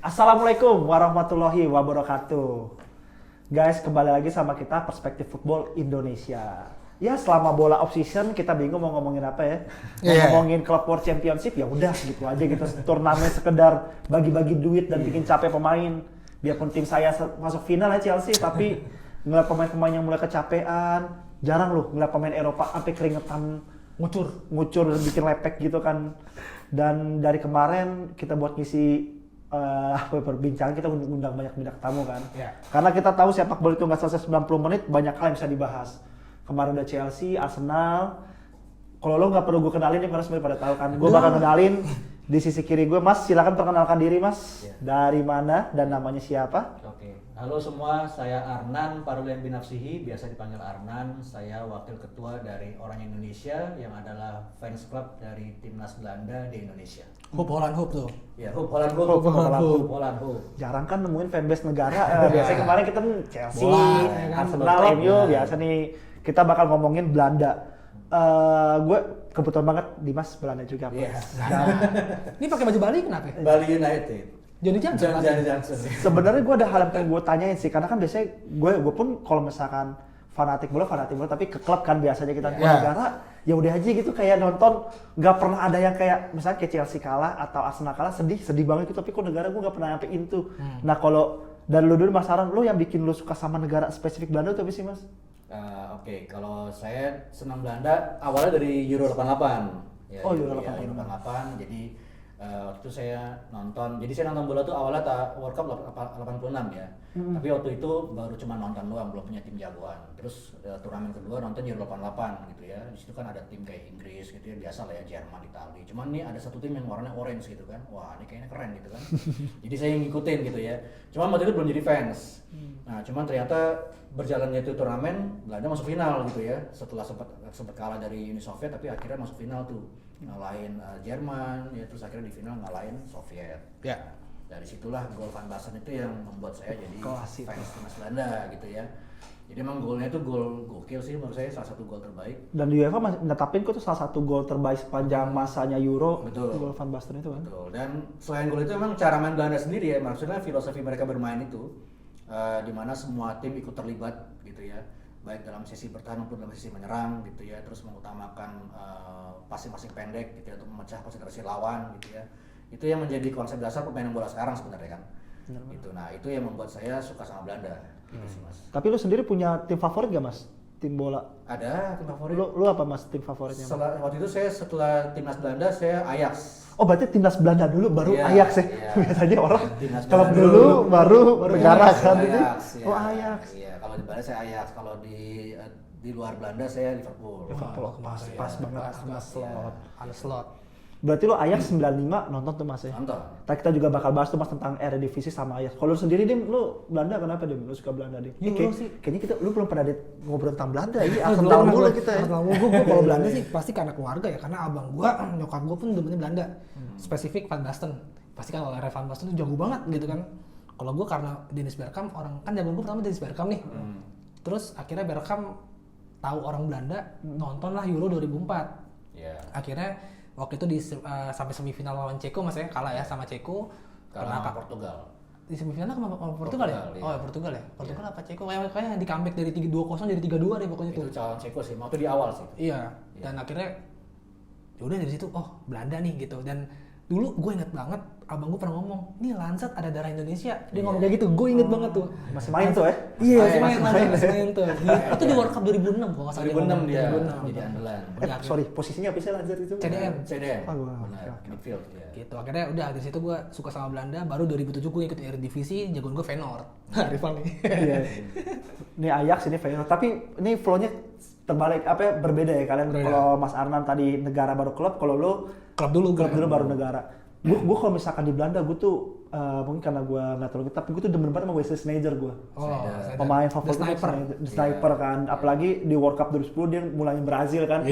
Assalamualaikum warahmatullahi wabarakatuh. Guys, kembali lagi sama kita Perspektif Football Indonesia. Ya, selama bola off season kita bingung mau ngomongin apa ya. Mau ngomongin Club World Championship ya udah gitu aja gitu. Turnamen sekedar bagi-bagi duit dan bikin capek pemain. Biarpun tim saya masuk final ya Chelsea, tapi ngeliat pemain-pemain yang mulai kecapean. Jarang loh ngeliat pemain Eropa sampai keringetan ngucur dan bikin lepek gitu kan. Dan dari kemarin kita buat ngisi perbincangan, kita undang banyak bintang tamu kan. Karena kita tahu sepak bola itu nggak selesai 90 menit, banyak hal yang bisa dibahas. Kemarin udah Chelsea, Arsenal. Kalau lo nggak perlu gue kenalin nih karena semuanya pada tahu kan. Gue bakal kenalin di sisi kiri gue. Mas, silakan perkenalkan diri Mas. Dari mana dan namanya siapa? Oke, halo semua, saya Arnan Parulian Binafsihi, biasa dipanggil Arnan. Saya wakil ketua dari Orang Indonesia yang adalah fans club dari timnas Belanda di Indonesia. Hoop Holland Hoop tuh. Ya, Holland Hoop. Jarang kan nemuin fanbase negara. Biasanya kemarin kita Chelsea, Bola, Arsenal, MU. Biasa nih kita bakal ngomongin Belanda. Gue kebetulan banget Dimas Belanda juga. Ini pakai baju Bali kenapa? Bali United. Johnny Johnson. Johnson. Sebenarnya gue ada hal yang pengen gue tanyain sih, karena kan biasanya gue pun kalau misalkan fanatik bola, tapi ke klub kan biasanya kita ke negara, ya udah aja gitu kayak nonton, nggak pernah ada yang kayak misalnya kayak Chelsea kalah atau Arsenal kalah sedih banget gitu, tapi kok negara gue nggak pernah nyampe itu. Nah kalau dari lu dulu Mas Aran, lu yang bikin lu suka sama negara spesifik Belanda itu apa sih Mas? Oke, kalau saya senang Belanda awalnya dari Euro 88. Ya, Euro 88. Jadi waktu itu saya nonton bola tuh awalnya World Cup 86 ya. Tapi waktu itu baru cuma nonton doang, belum punya tim jagoan. Terus turnamen kedua nonton Euro 88 gitu ya. Di situ kan ada tim kayak Inggris gitu ya, biasa lah ya, Jerman, Italia. Cuman nih ada satu tim yang warnanya orange gitu kan. Wah, ini kayaknya keren gitu kan. Jadi saya ngikutin gitu ya. Cuman waktu itu belum jadi fans. Nah, cuman ternyata berjalannya itu turnamen, Belanda masuk final gitu ya. Setelah sempat kalah dari Uni Soviet, tapi akhirnya masuk final tuh. Ngalahin Jerman, ya terus akhirnya di final ngalahin Soviet. Ya. Dari situlah gol Van Basten itu yang membuat saya jadi Klasik. fans timnas Belanda gitu ya. Jadi emang golnya itu gol gokil sih, menurut saya salah satu gol terbaik. Dan di UEFA masih netapin kok itu salah satu gol terbaik sepanjang masanya Euro. Betul. Gol Van Basten itu kan. Betul. Dan selain gol itu emang cara main Belanda sendiri ya, maksudnya filosofi mereka bermain itu di mana semua tim ikut terlibat gitu ya, baik dalam sesi bertahan maupun dalam sesi menyerang gitu ya, terus mengutamakan passing-passing pendek gitu ya, untuk memecah konsentrasi lawan gitu ya. Itu yang menjadi konsep dasar permainan bola sekarang sebenarnya kan. Gitu. Nah, itu yang membuat saya suka sama Belanda gitu sih, Mas. Tapi lu sendiri punya tim favorit gak Mas? Tim bola? Ada tim favorit. Lu apa Mas tim favoritnya? Waktu itu saya setelah timnas Belanda saya Ajax. Oh berarti timnas Belanda dulu baru Ajax ya? Iya. Biasanya orang Timnas kalau Belanda dulu baru negara Ajax, kan itu. Ajax, ya. Oh Ajax. Iya, kalau di Belanda saya Ajax, kalau di luar Belanda saya Liverpool. Liverpool pas banget sama slot. Ada slot. Berarti lo Ajax 95 nonton tuh Mas ya? Nonton. Tapi kita juga bakal bahas tuh Mas tentang Eredivisie sama Ajax. Kalau lu sendiri Dim, lu Belanda kenapa Dim? Lu suka Belanda Dim? Euro sih. Kayaknya lu belum pernah ngobrol tentang Belanda ya? Arsenal mulu kita ya. Gue kalau Belanda sih pasti karena keluarga ya, karena abang gue, nyokap gue pun demennya Belanda. Spesifik Van Basten. Pasti kan kalau Van Basten tuh jago banget gitu kan. Kalau gue karena Dennis Bergkamp, orang kan zaman gue pertama Dennis Bergkamp nih. Terus akhirnya Bergkamp tahu orang Belanda, nontonlah Euro 2004. Iya. Akhirnya waktu itu sampai semifinal lawan Ceko, Mas ya, kalah ya sama Ceko. Karena Portugal. Di semifinal sama Portugal ya? Iya. Oh ya Portugal ya? Portugal apa Ceko? Kayaknya di comeback dari 2-0 jadi 3-2 deh pokoknya Itu tuh. calon Ceko sih, waktu di awal sih. Iya. Dan akhirnya yaudah dari situ, oh Belanda nih gitu. Dan dulu gue inget banget, abang gue pernah ngomong, nih Lansat ada darah Indonesia. Dia ngomong kayak gitu, gue inget banget tuh. Masih main tuh ya? Iya, masih main tuh. Itu di World Cup 2006 kalau nggak salah. 2006 dia 2006. jadi andalan. Sorry, posisinya apa sih Lansat itu? CDM. Oh, wow. Benar, midfield ya. Gitu, akhirnya udah dari situ gue suka sama Belanda. Baru 2007 gue ikut Eredivisie, jagoan gue Feyenoord. Rival nih. Iya. Ini Ajax, ini Feyenoord. Tapi ini flow-nya terbalik, apa ya, berbeda ya kalian. Kalau Mas Arnan tadi negara baru klub, kalau lu Klub dulu baru negara. Gue kalau misalkan di Belanda, gue tuh mungkin karena gue nggak terlalu tapi gue tuh demen banget sama Wesley Sneijder gue. Pemain favorit The Sniper kan. Apalagi di World Cup 2010 dia mulai Brazil kan.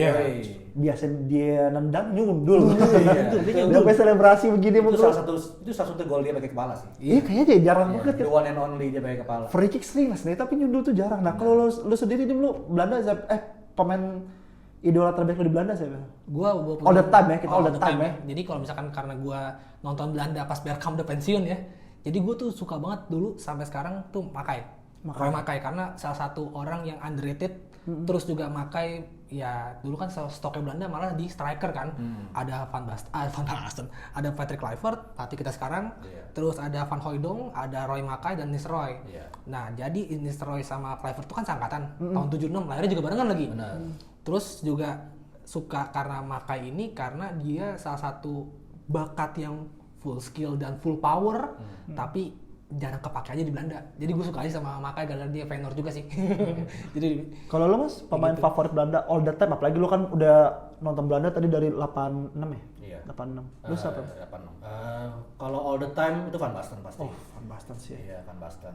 Biasa dia nendang nyundul. Udah sampai selebrasi begini Itu salah satu gol dia pakai kepala sih. Iya kayaknya dia jarang banget. The one and only dia pakai kepala. Free kick sering lah sebenarnya, tapi nyundul tuh jarang. Nah kalau lu sendiri Dim, lu Belanda pemain idola terbaik lu di Belanda siapa? Gua all the time ya, kita all the time ya. Jadi kalau misalkan karena gua nonton Belanda pas Bergkamp udah pensiun ya, Jadi gue tuh suka banget dulu sampai sekarang tuh Makai. Roy Makai karena salah satu orang yang underrated. Terus juga Makai ya dulu kan stoknya Belanda malah di striker kan. Ada Van Basten, ada Patrick Kluivert, pelatih kita sekarang. Terus ada Van Hooijdonk, ada Roy Makai dan Nistelrooy. Nah, jadi Nistelrooy sama Kluivert itu kan seangkatan. Tahun 76 lahirnya juga barengan lagi. Terus juga suka karena Makai ini karena dia salah satu bakat yang full skill dan full power, tapi jarang kepake aja di Belanda. Jadi gue suka aja sama Makai gara-gara dia Feyenoord juga sih. Jadi Kalau lo Mas, pemain favorit Belanda all the time, apalagi lo kan udah nonton Belanda tadi dari 86 ya? Iya. 86. Lu siapa? 86. Kalau all the time itu Van Basten pasti. Oh, Van Basten sih. Iya, Van Basten.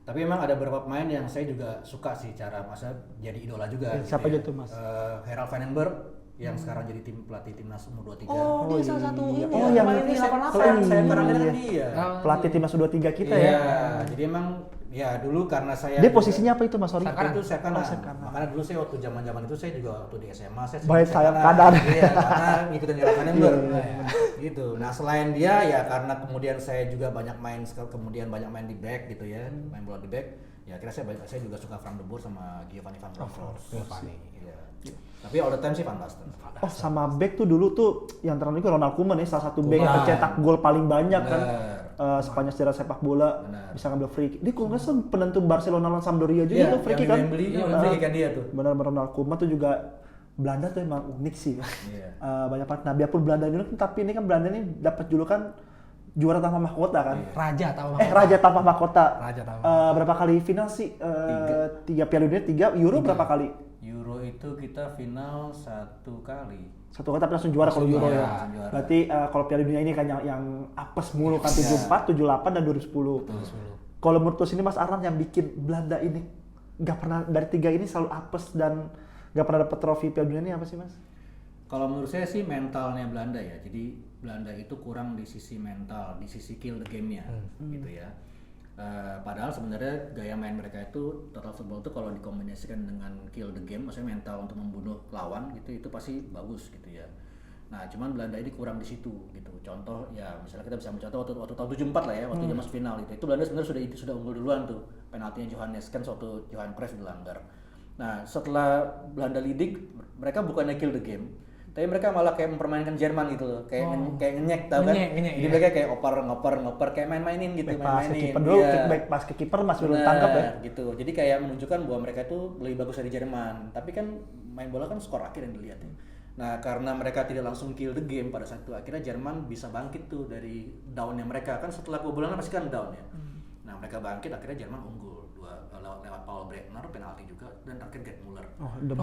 Tapi memang ada beberapa pemain yang saya juga suka sih cara masa jadi idola juga. Siapa ya. gitu, Mas? Gerald Vandenberg yang sekarang jadi pelatih timnas U23. oh, dia salah satu ini Oh, ya, yang pemain ini di saya 88. Saya pernah Iya. lihat dia. Pelatih timnas U23 kita Iya, ya. jadi emang ya dulu karena saya Dia posisinya apa itu Mas? Sorry. itu saya kanan. Oh, sayap kanan. Makanya dulu saya waktu zaman itu saya juga waktu di SMA saya Baik sayap kanan. Iya, karena ngikutin Gerald Vandenberg. Gitu. Nah, selain dia ya karena kemudian saya juga banyak main di back gitu ya, main bola di back. Ya akhirnya saya juga suka Frank de Boer sama Giovanni Van Bronckhorst. Giovanni. Iya. Tapi all the time sih Van Basten. Oh, sama back tuh dulu tuh yang terkenal itu Ronald Koeman ya, salah satu back yang mencetak gol paling banyak kan. Sepanjang sejarah sepak bola. Bisa ngambil free kick. Dia kalau nggak salah penentu Barcelona lawan Sampdoria juga tuh free kick kan. Free kick kan dia tuh. Benar Ronald Koeman tuh juga Belanda tuh emang unik sih. Iya. Banyak banget. Nah, biarpun Belanda ini tapi ini kan Belanda ini dapat julukan juara tanpa mahkota kan. Raja tahu Raja tanpa mahkota. Raja tanpa Berapa kali final sih? 3 Piala Dunia, 3 Euro berapa kali? Euro itu kita final 1 kali. Satu kali tapi langsung juara kalau Euro juara, ya. langsung juara. Berarti kalau Piala Dunia ini kan yang apes mulu kan 74, 78 dan 2010. Kalau menurut lo sini Mas Arnan yang bikin Belanda ini nggak pernah dari 3 ini selalu apes dan nggak pernah dapat trofi Piala Dunia ini apa sih Mas? Kalau menurut saya sih mentalnya Belanda ya. Jadi Belanda itu kurang di sisi mental, di sisi kill the game-nya gitu ya. Padahal sebenarnya gaya main mereka itu total football itu kalau dikombinasikan dengan kill the game, maksudnya mental untuk membunuh lawan itu pasti bagus gitu ya. Nah, cuman Belanda ini kurang di situ gitu. Contoh ya misalnya kita bisa mencontoh waktu tahun 74 lah ya, waktu dia masuk final itu. Itu Belanda sebenarnya sudah unggul duluan tuh. Penaltinya Johannes kan waktu Johan Cruyff dilanggar. Nah, setelah Belanda leading, mereka bukannya kill the game, tapi mereka malah kayak mempermainkan Jerman gitu loh, kayak ngenyek tau kan? Ngenyek, Jadi mereka kayak ngoper kayak main-mainin gitu, Pas ke main-mainin. kiper dulu, Iya. back pas ke kiper masih belum Benar, tangkap ya. gitu. Jadi kayak menunjukkan bahwa mereka itu lebih bagus dari Jerman. Tapi kan main bola kan skor akhir yang dilihat ya. Nah, karena mereka tidak langsung kill the game pada saat itu, akhirnya Jerman bisa bangkit tuh dari down-nya mereka. Kan setelah kebobolan pasti kan down ya. Nah, mereka bangkit akhirnya Jerman unggul lewat Paul Breitner penalti juga dan terakhir Gerd Müller. Der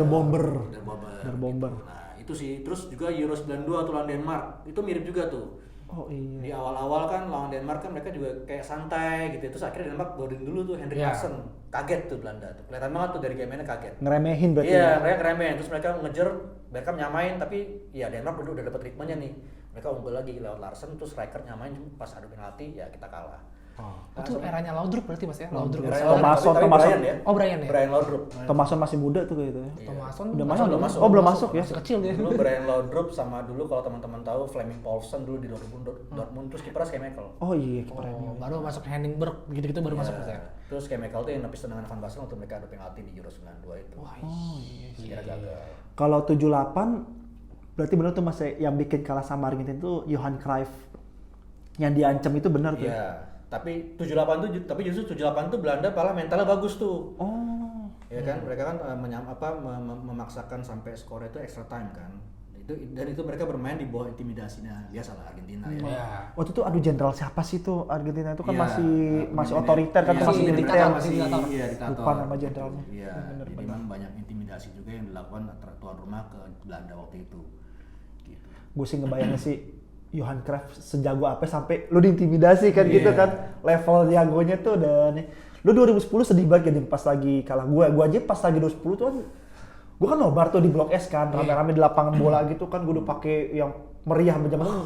Bomber. Der Bomber. Gitu. Nah, itu sih. Terus juga Euro 92 tuh lawan Denmark. Itu mirip juga tuh. Oh iya. Di awal-awal kan lawan Denmark kan mereka juga kayak santai gitu. Terus akhirnya Denmark golin dulu tuh Henrik Larsson. Kaget tuh Belanda tuh. Kelihatan banget tuh dari game-nya kaget. Ngeremehin berarti. Iya, ya? mereka ngeremehin. Terus mereka ngejer, Bergkamp nyamain tapi ya Denmark udah dapat ritmenya nih. Mereka unggul lagi lewat Larsson, terus striker nyamain pas adu penalti ya kita kalah. Itu eranya Laudrup berarti Mas ya? Laudrup. Thomasson, tapi Thomasson. Brian ya. Oh, Brian ya? Brian Laudrup. Thomasson masih muda tuh kayak gitu ya. Thomasson Udah belum masuk. masuk. Oh, belum masuk ya. Masih kecil dia. Dulu Brian Laudrup sama dulu kalau teman-teman tahu Fleming Paulsen dulu di Dortmund terus kipernya Schmeichel. Oh iya, kipernya. Baru masuk Henningberg gitu-gitu baru masuk Mas ya. Terus Schmeichel tuh yang nepis tendangan Van Basten waktu mereka adu penalti di Euro 92 itu. Oh iya. Kira gagal. Kalau 78 berarti benar tuh Mas yang bikin kalah sama Argentina itu Johan Cruyff. Yang diancam itu benar tuh. Iya. Tapi 78 justru 78 tuh Belanda malah mentalnya bagus tuh. Oh. Ya kan mereka kan memaksakan sampai skor itu extra time kan. Itu mereka bermain di bawah intimidasinya biasalah Argentina ya. Waktu itu adu jenderal siapa sih tuh Argentina itu kan Iya, masih otoriter kan, iya, masih militer. diktator. Iya, diktator. Lupa nama jenderalnya. Iya, jadi memang banyak intimidasi juga yang dilakukan tuan rumah ke Belanda waktu itu. Gitu. Gue sih ngebayangin sih Johan Cruyff sejago apa sampai lu diintimidasi kan gitu kan. Level jagonya tuh udah nih. Lu 2010 sedih banget ya pas lagi kalah gue aja pas lagi 2010 tuh kan gue kan nobar tuh di Blok S kan, rame-rame di lapangan bola gitu kan, gue udah pakai yang meriah zaman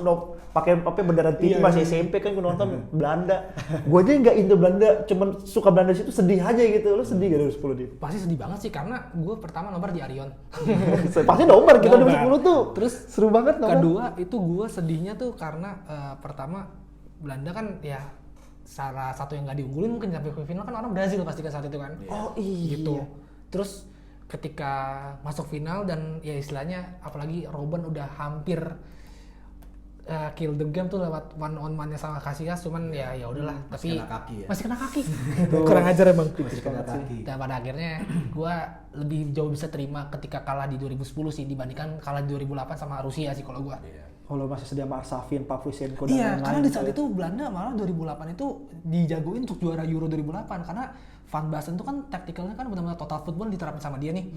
pakai bendera TV masih SMP kan gue nonton Belanda. Gue aja nggak into Belanda, cuman suka Belanda situ sedih aja gitu. Lu sedih gak 2010 dia? Pasti sedih banget sih karena gue pertama nobar di Arion. Pasti nobar kita Nobar. 2010 tuh. Terus seru banget nobar. Kedua itu gue sedihnya tuh karena pertama Belanda kan ya salah satu yang nggak diunggulin mungkin sampai ke final kan orang Brazil pasti kan saat itu kan. Oh iya. Gitu. Terus ketika masuk final dan ya istilahnya apalagi Robben udah hampir kill the game tuh lewat one on one-nya sama Casillas, cuman ya udahlah, tapi kena kaki ya. masih kena kaki. Kurang ajar emang. Masih kena kaki. Dan pada akhirnya gue lebih jauh bisa terima ketika kalah di 2010 sih dibandingkan kalah di 2008 sama Rusia sih kalau gue. Kalau masih sedia sama Arshavin, Pavlyuchenko dan Iya, lain-lain. karena di saat itu Belanda malah 2008 itu dijagoin untuk juara Euro 2008 karena Van Basten itu kan taktikalnya kan benar-benar total football diterapin sama dia nih.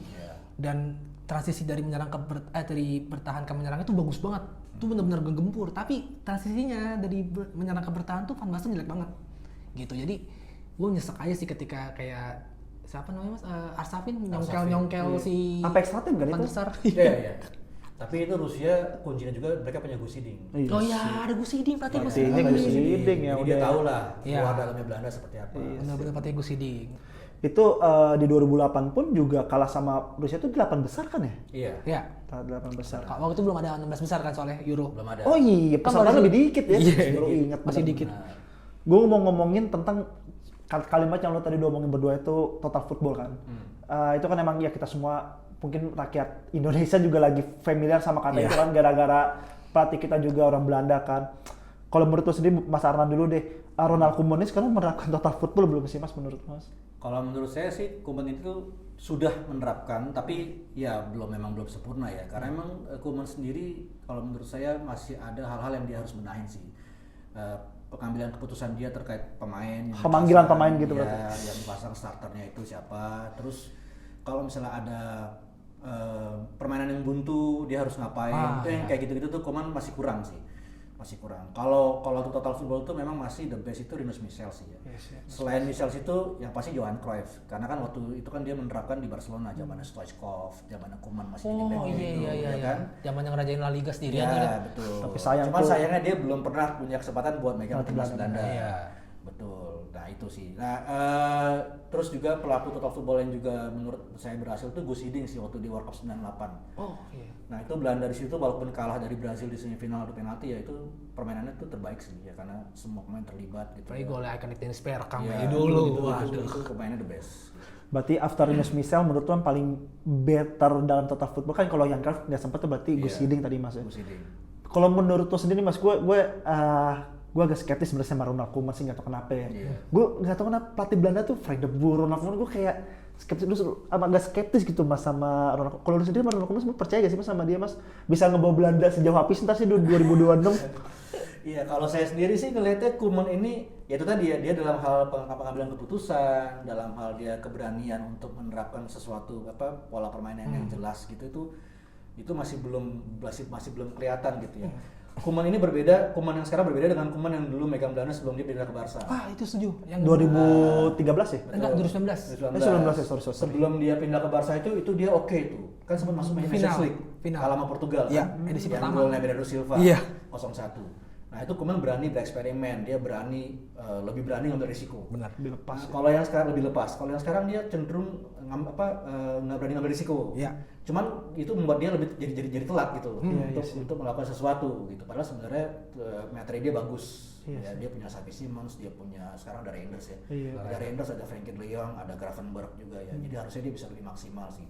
Dan transisi dari menyerang ke dari bertahan ke menyerang itu bagus banget. Itu benar-benar gempur, tapi transisinya dari menyerang ke bertahan tuh Van Basten jelek banget. Gitu. Jadi gue nyesek aja sih ketika kayak siapa namanya Mas Arshavin nyongkel si Sampai extra time kan Van itu? der Sar. Iya. Tapi itu Rusia kuncinya juga mereka punya Gus Hiddink. Oh iya, ada Gus Hiddink berarti Gus Ini Hiddink. Gus Hiddink ya Jadi dia udah. tahu lah Iya. luar dalamnya Belanda seperti apa. Benar-benar berarti Gus Hiddink. Itu di 2008 pun juga kalah sama Rusia itu 8 besar kan ya? Iya. Ya. 8 besar. Waktu itu belum ada 16 besar kan soalnya Euro. Belum ada. Oh iya, Kan peserta masih- lebih dikit ya. Iya, Baru ingat masih benar. dikit. Gue mau ngomongin tentang kalimat yang lo tadi ngomongin berdua itu total football kan. Itu kan emang ya kita semua mungkin rakyat Indonesia juga lagi familiar sama kata itu kan gara-gara pelatih kita juga orang Belanda kan. Kalau menurut lo sendiri Mas Arnan dulu deh, Ronald Koeman ini sekarang menerapkan total football belum sih Mas menurut Mas? Kalau menurut saya sih Koeman itu sudah menerapkan, tapi ya memang belum sempurna ya. Karena emang Koeman sendiri kalau menurut saya masih ada hal-hal yang dia harus benahin sih. Pengambilan keputusan dia terkait pemain, yang Pemanggilan dipasang, pemain gitu ya, berarti? yang dipasang starternya itu siapa. Terus kalau misalnya ada permainan yang buntu dia harus ngapain, itu yang kayak gitu-gitu tuh Koeman masih kurang sih. Masih kurang. Kalau untuk total football itu memang masih the best itu Rinus Michels sih ya. Selain Michels itu yang pasti Johan Cruyff, karena kan waktu itu kan dia menerapkan di Barcelona zamannya Stoichkov, zamannya Koeman masih jadi back gitu, ya kan. Zaman yang ngerajain La Liga sendirian tuh. Ya, betul. Tapi sayang Cuman tuh- sayangnya dia belum pernah punya kesempatan buat megang timnas Belanda. Iya. Betul. Nah, itu sih. Nah, terus juga pelaku total football yang juga menurut saya berhasil tuh Gus Hiddink sih waktu di World Cup 98. Oh iya. Nah, itu Belanda di situ walaupun kalah dari Brazil di semifinal adu penalti ya itu permainannya tuh terbaik sih ya karena semua pemain terlibat gitu. Apalagi golnya ikonik Dennis Bergkamp Ya, ya dulu. itu pemainnya the best. Berarti after Rinus Michels menurut lo yang paling better dalam total football kan kalau yang Cruyff nggak sempet tuh berarti Gus Hiddink tadi Mas ya. Gus Hiddink. Kalau menurut lo sendiri Mas, gue agak skeptis sebenarnya sama Ronald Koeman sih nggak tahu kenapa ya. Gue nggak tahu kenapa pelatih Belanda tuh Frank de Boer, Ronald Koeman gue kayak skeptis agak skeptis gitu Mas sama Ronald. Kalau lu sendiri sama Ronald Koeman sebenarnya percaya gak sih Mas sama dia Mas bisa ngebawa Belanda sejauh apa sih ntar sih 2026? Iya, kalau saya sendiri sih ngelihatnya Koeman ini ya itu tadi ya dia dalam hal pengambilan keputusan, dalam hal dia keberanian untuk menerapkan sesuatu pola permainan yang jelas gitu itu masih belum kelihatan gitu ya. Koeman ini berbeda, Koeman yang sekarang berbeda dengan Koeman yang dulu megang Belanda sebelum dia pindah ke Barca. Ah, itu setuju. Yang 2013 ya? enggak 2019. 19 ya, sorry. Sebelum dia pindah ke Barca itu dia oke tuh. Kan sempat masuk Nations League. Final. Kalah sama Portugal Iya, kan. edisi Yang pertama. golnya Bernardo Silva. Iya. 0-1. Nah, itu Koeman berani bereksperimen, dia lebih berani ngambil risiko. Benar. Dilepas. Nah, kalau yang sekarang lebih lepas. Kalau yang sekarang dia cenderung nggak berani ngambil risiko. Iya. Cuman itu membuat dia lebih jadi telat gitu Iya untuk melakukan sesuatu gitu. Padahal sebenarnya materi dia bagus. Iya Ya, dia punya Xavi Simons, dia punya sekarang ada Reinders ya. Iya. Ada Reinders, ada Frenkie de Jong, ada Gravenberch juga ya. Jadi harusnya dia bisa lebih maksimal sih.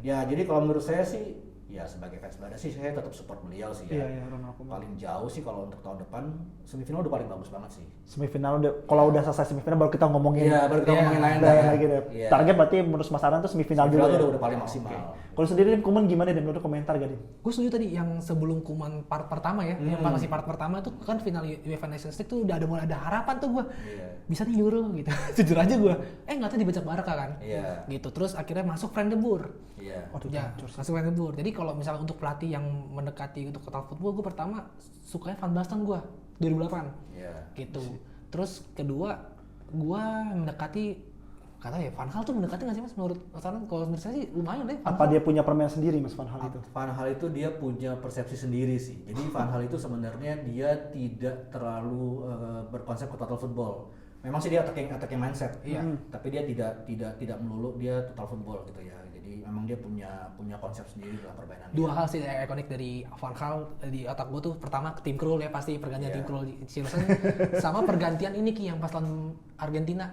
Ya, jadi kalau menurut saya sih ya sebagai fans Belanda sih saya tetap support beliau sih ya. Iya, Ronald Koeman. Paling jauh sih kalau untuk tahun depan semifinal udah paling bagus banget sih. Semifinal kalau udah selesai semifinal baru kita ngomongin. Iya, baru kita ngomongin lain Nah, lah. gitu. Iya. Target berarti menurut Mas Arnan tuh semifinal dulu. Semifinal Ya? udah paling maksimal. Kalau sendiri Koeman gimana deh menurut komentar gak Dim? Gue setuju tadi yang sebelum Koeman part pertama ya, yang masih part pertama itu kan final UEFA Nations League tuh udah mulai ada harapan tuh gue. Iya. Bisa nih Euro gitu. Jujur aja gue. Nggak tahu dibajak Barca kan. Iya. Gitu. Terus akhirnya masuk Frank de Boer. Iya. Waduh, Ya, masuk Frank de Boer. Jadi kalau misalnya untuk pelatih yang mendekati untuk total football, gue pertama sukanya Van Basten gue 2008. Iya. Gitu. Terus kedua, gue mendekati kata ya Van Hal tuh mendekati nggak sih Mas menurut Mas Arnan? Kalau menurut saya sih lumayan deh. Van Apa Hal. dia punya permainan sendiri Mas Van Hal itu? Van Hal itu dia punya persepsi sendiri sih. Jadi Van Hal itu sebenarnya dia tidak terlalu berkonsep ke total football. memang sih dia attacking mindset. Iya. Tapi dia tidak melulu dia total football gitu ya. Jadi memang dia punya konsep sendiri dalam permainan. Dua hal sih yang ikonik dari Van Gaal di otak gue tuh, pertama tim Krul ya, pasti pergantian Iya. tim Krul di Chelsea sama pergantian ini Ki yang pas lawan Argentina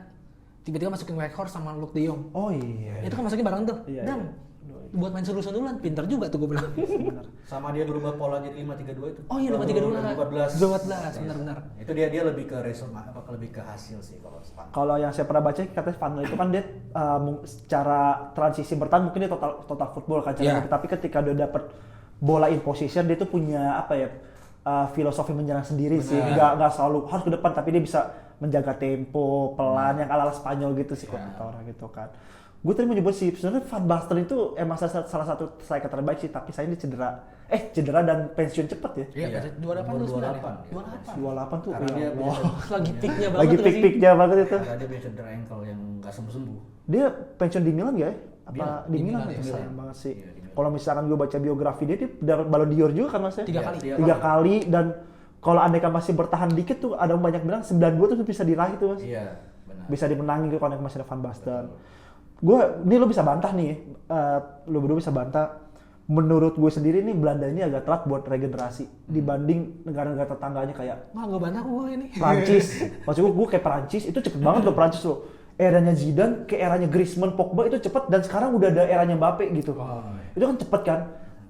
tiba-tiba masukin Weghorst sama Luuk de Jong. Oh iya. Itu kan masukin bareng tuh. Iya, Dan buat main sundulan pinter juga tuh gue bilang. Benar. Sama dia berubah pola jadi 5-3-2 itu. Oh iya, 5-3-2. 2014. Benar-benar. Itu dia lebih ke result lebih ke hasil sih kalau Van. Kalau yang saya pernah baca katanya Van Gaal itu kan dia secara transisi bertahan mungkin dia total football kan Iya. tapi ketika dia dapat bola in position dia tuh punya apa ya filosofi menyerang sendiri sih, nggak selalu harus ke depan tapi dia bisa menjaga tempo pelan yang ala Spanyol gitu sih orang gitu kan. Gue tadi mau nyebut sih sebenarnya Van Basten itu emang salah satu striker terbaik sih, tapi sayangnya cedera dan pensiun cepet ya. Iya, 28 28 tuh Karena dia ya Allah. lagi peaknya banget. Lagi tuh sih. peak-peaknya banget itu. Karena dia punya cedera ankle yang nggak sembuh-sembuh. Dia pensiun di Milan gak ya? Apa Milan. di Di Milan Milan, ya? ya. Sayang banget sih. Iya, di Milan. Kalau misalkan gue baca biografi dia dapat Ballon d'Or juga kan mas ya? 3 kali. Tiga kali dan kalau andaikan masih bertahan dikit tuh ada banyak bilang 92 tuh bisa diraih tuh mas. Iya, benar. Bisa dimenangin gitu kalau masih ada Van Basten. Ini lo bisa bantah nih, lo berdua bisa bantah. Menurut gue sendiri nih Belanda ini agak telat buat regenerasi dibanding negara-negara tetangganya kayak Wah, gue bantah gue ini. Prancis. Maksud gue kayak Prancis itu cepet banget loh Prancis loh. Eranya Zidane ke eranya Griezmann, Pogba itu cepet dan sekarang udah ada eranya Mbappe gitu. Itu kan cepet kan?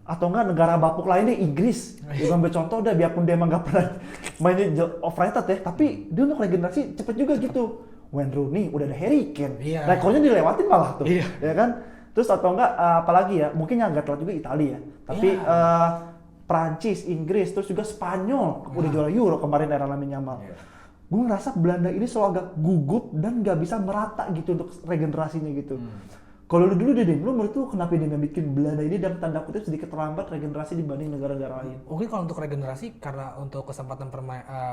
Atau enggak negara bapuk lainnya Inggris. Gue ambil contoh udah biarpun dia emang gak pernah mainin overrated ya, tapi dia untuk regenerasi cepet juga gitu. Wayne Rooney udah ada Harry Kane. Iya. Rekornya dilewatin malah tuh. Iya. Ya kan? Terus atau enggak apalagi ya? Mungkin yang agak telat juga Italia ya. Tapi Prancis, Inggris, terus juga Spanyol udah juara Euro kemarin era Lamine Yamal. Iya. Gue ngerasa Belanda ini selalu agak gugup dan nggak bisa merata gitu untuk regenerasinya gitu. Kalau lu dulu deh, lu menurut lu kenapa dia nggak bikin Belanda ini dalam tanda kutip sedikit terlambat regenerasi dibanding negara-negara lain? Mungkin kalau untuk regenerasi karena untuk kesempatan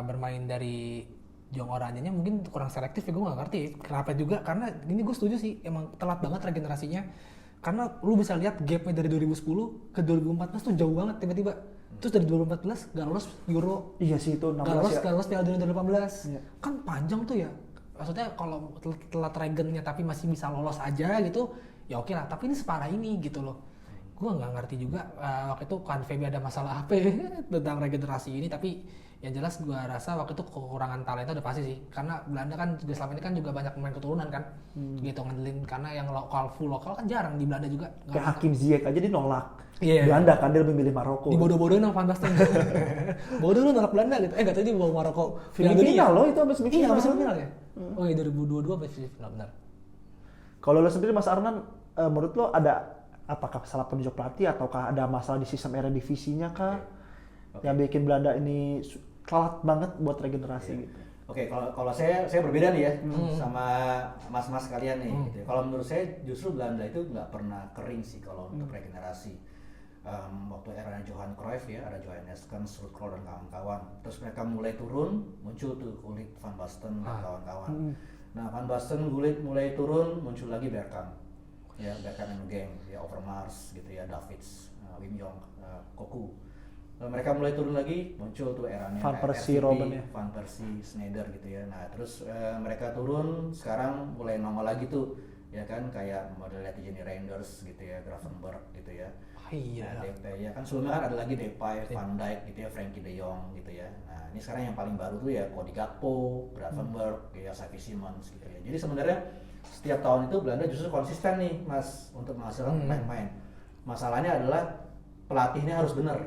bermain dari Jong Oranyanya mungkin kurang selektif ya, gue nggak ngerti kenapa juga, karena ini gue setuju sih emang telat banget regenerasinya, karena lu bisa lihat gapnya dari 2010 ke 2014 tuh jauh banget tiba-tiba. Terus dari 2014 gak lolos Euro, Iya sih itu 16 gak lolos Piala Dunia 2018. Iya. Kan panjang tuh ya, maksudnya kalau telat regennya tapi masih bisa lolos aja gitu ya oke lah, tapi ini separah ini gitu loh. Gue nggak ngerti juga waktu itu kan Feby ada masalah apa ya tentang regenerasi ini, tapi yang jelas gue rasa waktu itu kekurangan talenta udah pasti sih, karena Belanda kan juga selama ini kan juga banyak pemain keturunan kan gitu ngandelin, karena yang full lokal kan jarang di Belanda juga. Kayak Hakim Ziyech aja dia nolak. Iya. Belanda kan dia lebih milih Maroko. Dibodoh-bodohin sama Van Basten. Bodoh lu nolak Belanda gitu. Gak tau dia bawa Maroko Filipina loh itu abis Iya, semifinal. abis semifinal ya. Oh iya 2022 abis semifinal benar. Kalau lo sendiri Mas Arnan, menurut lo ada apakah salah penunjuk pelatih ataukah ada masalah di sistem Eredivisie-nya kah yang bikin Belanda ini telat banget buat regenerasi gitu? Oke, kalau saya berbeda nih ya sama mas-mas kalian nih. Gitu. Kalau menurut saya justru Belanda itu nggak pernah kering sih kalau untuk regenerasi. Waktu eranya Johan Cruyff ya, ada Johannes Kans, Ruud Krol dan kawan-kawan. Terus mereka mulai turun, muncul tuh Gullit, Van Basten dan kawan-kawan. Nah, Van Basten, Gullit mulai turun, muncul lagi Bergkamp. Ya, Bergkamp and Gang, ya Overmars gitu ya, Davids, Wim Jong, Cocu. Mereka mulai turun lagi, muncul tuh eranya Van Persie, RCP, Robben ya. Van Persie, Sneijder gitu ya. Nah terus mereka turun, sekarang mulai nongol lagi tuh, ya kan kayak modelnya Tijani Reinders gitu ya, Gravenberch gitu ya. Iya. Nah, Depay ya kan sebelumnya kan ada lagi Depay, Van Dijk gitu ya, Frankie De Jong gitu ya. Nah ini sekarang yang paling baru tuh ya Cody Gakpo, Gravenberch, ya Xavi Simons gitu ya. Jadi sebenarnya setiap tahun itu Belanda justru konsisten nih mas untuk menghasilkan pemain-pemain. Masalahnya adalah pelatihnya harus benar.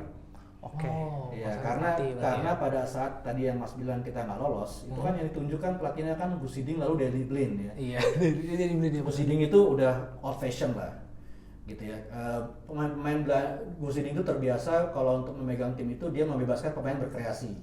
Oke. Iya, karena pada saat tadi yang Mas bilang kita nggak lolos, itu kan yang ditunjukkan pelatihnya kan Gus Hiddink lalu Daley Blind ya. Iya. Jadi beli dia. Gus Hiddink itu udah old fashion lah, gitu ya. Pemain Gus Hiddink itu terbiasa kalau untuk memegang tim itu dia membebaskan pemain berkreasi.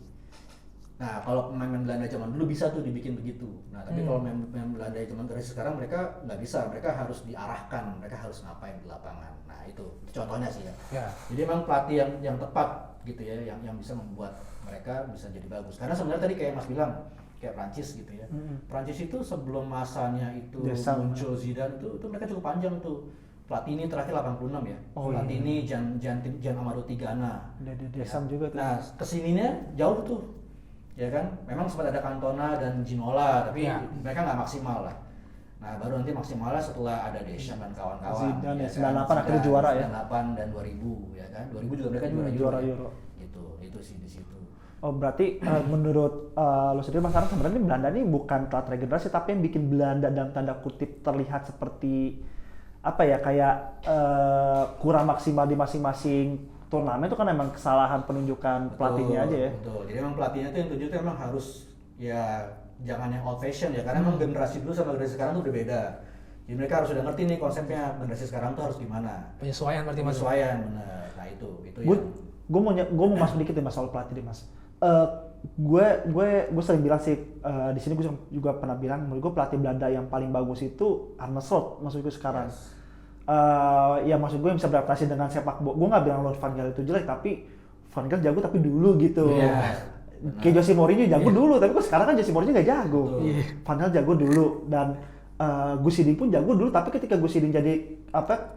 Nah, kalau pemain Belanda zaman dulu bisa tuh dibikin begitu. Nah, tapi kalau pemain Belanda zaman sekarang mereka nggak bisa, mereka harus diarahkan, mereka harus ngapain di lapangan. Nah, itu contohnya sih ya. Ya. Jadi memang pelatih yang tepat gitu ya, yang bisa membuat mereka bisa jadi bagus. Karena sebenarnya tadi kayak Mas bilang, kayak Prancis gitu ya. Prancis itu sebelum masanya itu Deschamps. muncul Zidane itu mereka cukup panjang tuh. Pelatih ini terakhir 86 ya. Oh, pelatih iya. ini Jan Amadou Tigana. Deschamps juga tuh. Nah, kesininya jauh tuh. ya kan? Memang sempat ada Cantona dan Ginola, tapi Iya. mereka nggak maksimal lah. Nah, baru nanti maksimalnya setelah ada Deschamps dan kawan-kawan. Zidane, ya 98 akhirnya juara ya. 98 dan 2000 ya kan. 2000 juga mereka juara Juara ya. Euro. Gitu, itu sih di situ. Oh berarti menurut lo sendiri Mas Araf sebenarnya Belanda ini bukan telat regenerasi tapi yang bikin Belanda dalam tanda kutip terlihat seperti apa ya kayak kurang maksimal di masing-masing turnamen itu kan emang kesalahan penunjukan pelatihnya aja ya. Betul. Jadi emang pelatihnya tuh yang tujuh tuh emang harus ya jangan yang old fashion ya karena emang generasi dulu sama generasi sekarang tuh udah beda. Jadi mereka harus udah ngerti nih konsepnya generasi sekarang tuh harus gimana. Penyesuaian berarti Mas. Penyesuaian benar. Nah itu Gue mau masuk dikit nih mas soal pelatih deh mas. Gue sering bilang sih di sini gue juga pernah bilang menurut gue pelatih Belanda yang paling bagus itu Arne Slot maksud gue sekarang. Yes. Ya maksud gue yang bisa beradaptasi dengan sepak bola. Gue nggak bilang Louis van Gaal itu jelek tapi Van Gaal jago tapi dulu gitu. Iya. Kayak Jose Mourinho jago dulu tapi kok sekarang kan Jose Mourinho nggak jago. Betul. Van Gaal jago dulu dan Gus Hiddink pun jago dulu tapi ketika Gus Hiddink jadi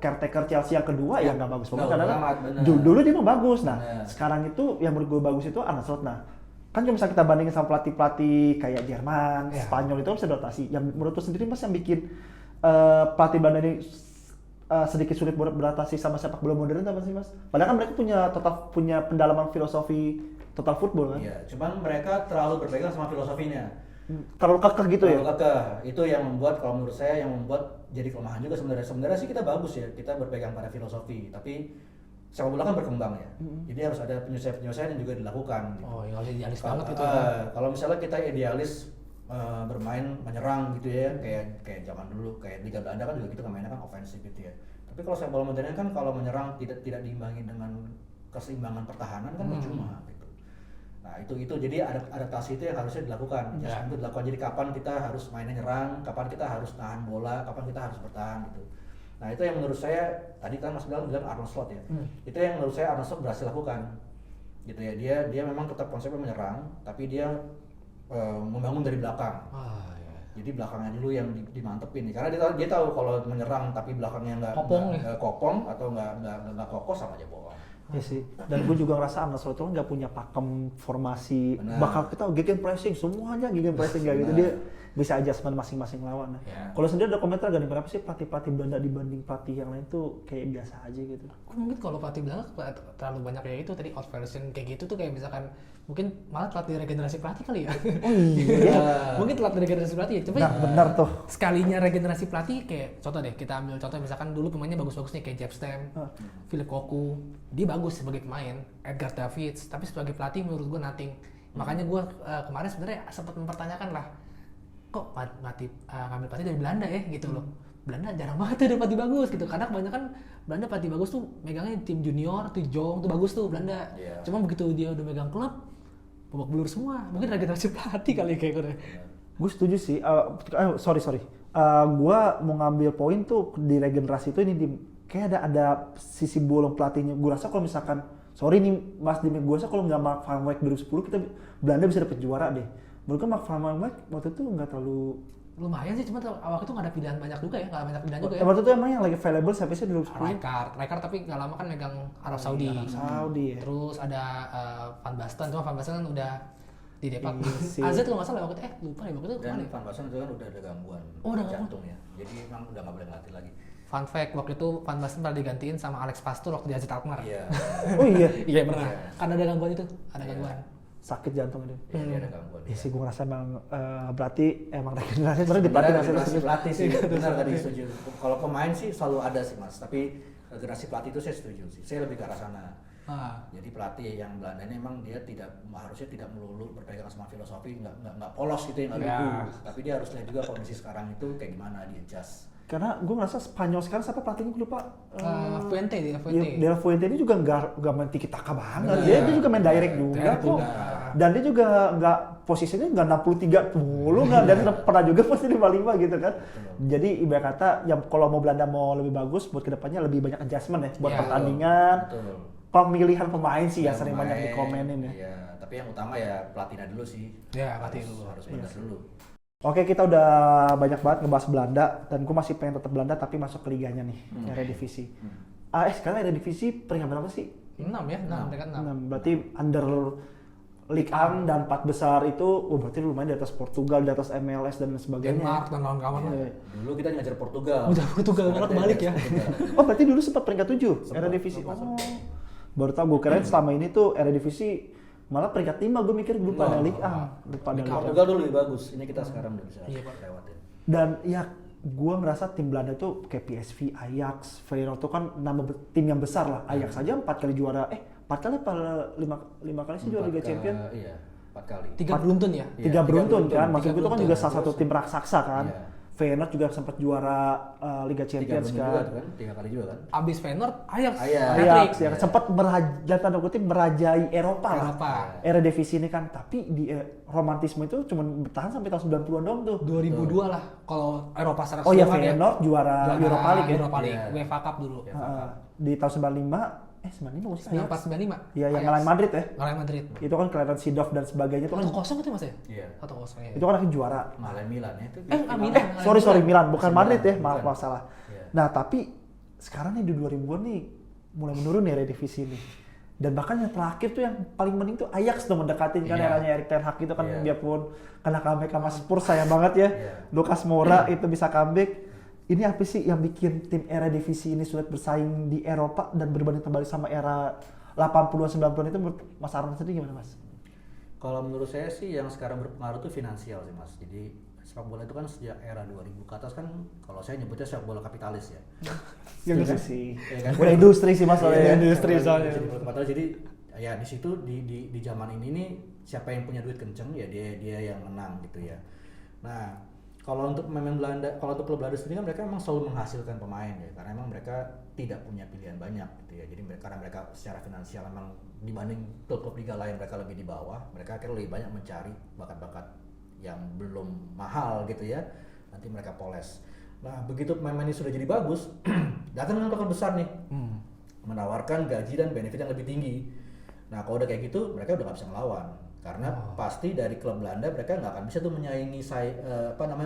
caretaker Chelsea yang kedua ya nggak bagus banget karena dulu dia mah bagus. Nah sekarang itu yang menurut gue bagus itu Arne Slot. Nah kan cuma bisa kita bandingin sama pelatih-pelatih kayak Jerman, Spanyol itu bisa adaptasi. Yang menurut lu sendiri mas yang bikin pelatih Belanda ini sedikit sulit beradaptasi sama sepak bola modern apa sih mas? Padahal kan mereka punya pendalaman filosofi total football kan? Iya, cuman mereka terlalu berpegang sama filosofinya. Terlalu kekeh gitu ya? Terlalu kekeh. Itu yang membuat kalau menurut saya yang membuat jadi kelemahan juga sebenarnya. Sebenarnya sih kita bagus ya, kita berpegang pada filosofi, tapi sepak bola kan berkembang ya. Jadi harus ada penyelesaian yang juga dilakukan. Gitu. Oh, yang harus idealis banget gitu. Kalau misalnya kita idealis bermain menyerang gitu ya, kayak zaman dulu, kayak Liga Belanda kan juga gitu kan mainnya kan ofensif gitu ya. Tapi kalau sepak bola modern kan kalau menyerang tidak diimbangi dengan keseimbangan pertahanan kan percuma gitu. Nah itu jadi adaptasi itu yang harusnya dilakukan. Ya. Itu dilakukan. Jadi kapan kita harus mainnya nyerang, kapan kita harus tahan bola, kapan kita harus bertahan gitu. Nah itu yang menurut saya tadi kan Mas bilang Arne Slot ya. Itu yang menurut saya Arne Slot berhasil lakukan. Gitu ya. Dia memang tetap konsepnya menyerang, tapi dia membangun dari belakang. Jadi belakangnya dulu yang dimantepin nih. Karena dia tahu kalau menyerang tapi belakangnya nggak kopong atau nggak kokoh sama aja bohong. Iya sih. Dan gue juga ngerasa Arne Slot itu nggak punya pakem formasi. Benar. Bakal kita gegen pressing semuanya gegen pressing kayak gitu. Dia bisa adjustment masing-masing lawan. Ya. Kalau sendiri ada komentar gak nih kenapa sih pelatih Belanda dibanding pelatih yang lain tuh kayak biasa aja gitu? Mungkin kalau pelatih Belanda terlalu banyak kayak itu tadi old version kayak gitu tuh kayak misalkan mungkin malah pelatih regenerasi pelatih kali ya. Oh iya. Mungkin telat regenerasi pelatih ya. Coba Benar tuh. sekalinya regenerasi pelatih kayak contoh deh kita ambil contoh misalkan dulu pemainnya bagus-bagus nih kayak Jeff Stem, Philip Cocu, dia bagus sebagai pemain, Edgar Davids, tapi sebagai pelatih menurut gue nothing. Makanya gue kemarin sebenarnya sempat mempertanyakan lah, kok ngambil pelatih dari Belanda ya gitu loh. Belanda jarang banget tuh ada pelatih bagus gitu karena kebanyakan Belanda pelatih bagus tuh megangnya tim junior, tuh Jong tuh bagus tuh Belanda. Cuma begitu dia udah megang klub babak belur semua. Mungkin regenerasi pelatih kali kayak gitu. Gue setuju sih. Sorry. Gue mau ngambil poin tuh di regenerasi itu ini kayak ada sisi bolong pelatihnya. Gue rasa kalau misalkan sorry nih Mas Dimi, gue rasa kalau nggak Mark van Wijk 2010 kita Belanda bisa dapet juara deh. Menurut gue Mark van Wijk waktu itu nggak terlalu lumayan sih, cuma waktu itu nggak ada pilihan banyak juga ya, nggak banyak pilihan juga ya. Waktu itu emang yang lagi available siapa sih 2010? Rijkaard tapi nggak lama kan megang Arab Saudi. Ya. Terus ada Van Basten, cuma Van Basten kan udah di Depak. Isi. AZ kalau nggak salah waktu itu lupa ya waktu itu Dan kemana ya? Van Basten itu kan udah ada gangguan jantung ya. Jadi emang udah nggak boleh ngelatih lagi. Fun fact, waktu itu Van Basten pernah digantiin sama Alex Pastoor waktu di AZ Alkmaar. Iya. Oh iya. Iya pernah. Karena ada gangguan itu, ada gangguan. Sakit jantung dia. Iya, ada gangguan. Iya sih, gue ngerasa emang berarti emang regenerasi sebenarnya generasi pelatih sih. Benar tadi setuju. Kalau pemain sih selalu ada sih Mas, tapi generasi pelatih itu saya setuju sih. Saya lebih ke arah sana. Jadi pelatih yang Belanda ini memang dia harusnya tidak melulu berpegang sama filosofi, nggak polos gitu ya, nggak lugu. Tapi dia harus lihat juga kondisi sekarang itu kayak gimana dia adjust. Karena gue ngerasa Spanyol sekarang siapa pelatihnya gue lupa. Fuente. De La Fuente ini juga nggak main tiki taka banget. Dia juga main direct juga kok. Dan dia juga nggak posisinya nggak 63 nggak dan pernah juga posisi 55 gitu kan. Jadi ibarat kata yang kalau mau Belanda mau lebih bagus buat kedepannya lebih banyak adjustment ya buat pertandingan. Pemilihan pemain sih yang sering banyak dikomenin ya. Iya, tapi yang utama ya pelatihnya dulu sih. Ya, pelatih dulu. Harus benar dulu. Oke, kita udah banyak banget ngebahas Belanda dan gue masih pengen tetap Belanda tapi masuk ke liganya nih, Eredivisie. Sekarang Eredivisie peringkat berapa sih? 6 ya, 6 dekat 6. 6. Berarti under Ligue 1 dan 4 besar itu, berarti lumayan di atas Portugal, di atas MLS dan sebagainya. Denmark dan kawan-kawan lah. Iya. Dulu kita ngejar Portugal. Udah Portugal malah kebalik ya. Oh berarti dulu sempat peringkat 7 Sempat, Eredivisie. sempat. Baru tau gue keren selama ini tuh Eredivisie malah peringkat 5 gue mikir lupa ada Ligue 1. Lupa ada Ligue 1. Portugal dulu lebih bagus. Ini kita sekarang udah bisa Iya, Pak. lewatin. Dan ya gue ngerasa tim Belanda tuh kayak PSV, Ajax, Feyenoord tuh kan tim yang besar lah. Ajax aja 4 kali juara, 4 kali apa 5 kali sih juara Liga Champion? Iya, 4 kali. 3 beruntun ya. Iya, 3 beruntun kan, maksud Tiga gue itu kan beruntun. juga salah satu tim raksasa kan. Iya. Feyenoord juga sempat juara Liga 3 Champions beruntun juga kan. tuh kan, 3 kali juga kan. Abis Feyenoord, Ajax. Ajax. Ajax ya Iya. sempat tanda kutip merajai Eropa lah. Eropa. Eredivisie ini kan, tapi di romantisme itu cuma bertahan sampai tahun 90-an doang tuh. 2002 lah kalau Eropa secara Oh ya keseluruhan Feyenoord juara Europa League ya. Europa League, Iya. UEFA Cup dulu. Iya. Di tahun 95 bukan sih? 94 95. Iya yang Ajax. ngalahin Madrid ya. Ngalahin Madrid. Itu kan kelihatan Seedorf dan sebagainya itu kan 1-0 itu Mas ya? Iya. 1-0 ya. itu kan akhirnya juara. Ngalahin Milan ya itu. Milan. Sorry Milan bukan Milan, Madrid ya, bukan. maaf salah. Iya. Nah, tapi sekarang nih di 2000-an nih mulai menurun nih Eredivisie nih. Dan bahkan yang terakhir tuh yang paling penting tuh Ajax tuh mendekatin kan Iya. eranya Erik ten Hag itu kan Iya. biarpun kena comeback sama Spurs sayang banget ya. Iya. Lucas Moura itu bisa comeback. Ini apa sih yang bikin tim Eredivisie ini sulit bersaing di Eropa dan berbanding terbalik sama era 80-an 90-an itu menurut Mas Arman sendiri gimana Mas? Kalau menurut saya sih yang sekarang berpengaruh tuh finansial sih Mas. Jadi sepak bola itu kan sejak era 2000 ke atas kan kalau saya nyebutnya sepak bola kapitalis ya. Iya sih. Iya kan? Udah industri sih Mas Iya, industri sepak bola soalnya. jadi bola kapitalis. Jadi ya di situ di zaman ini nih siapa yang punya duit kenceng ya dia yang menang gitu ya. Nah, kalau untuk pemain Belanda, kalau untuk klub Belanda sendiri kan mereka memang selalu menghasilkan pemain ya, karena memang mereka tidak punya pilihan banyak gitu ya. Jadi karena mereka secara finansial memang dibanding klub-klub liga lain mereka lebih di bawah, mereka akhirnya lebih banyak mencari bakat-bakat yang belum mahal gitu ya. Nanti mereka poles. Nah, begitu pemain-pemain ini sudah jadi bagus, datang dengan klub besar nih, menawarkan gaji dan benefit yang lebih tinggi. Nah, kalau udah kayak gitu, mereka udah nggak bisa ngelawan. Karena pasti dari klub Belanda mereka nggak akan bisa tuh menyaingi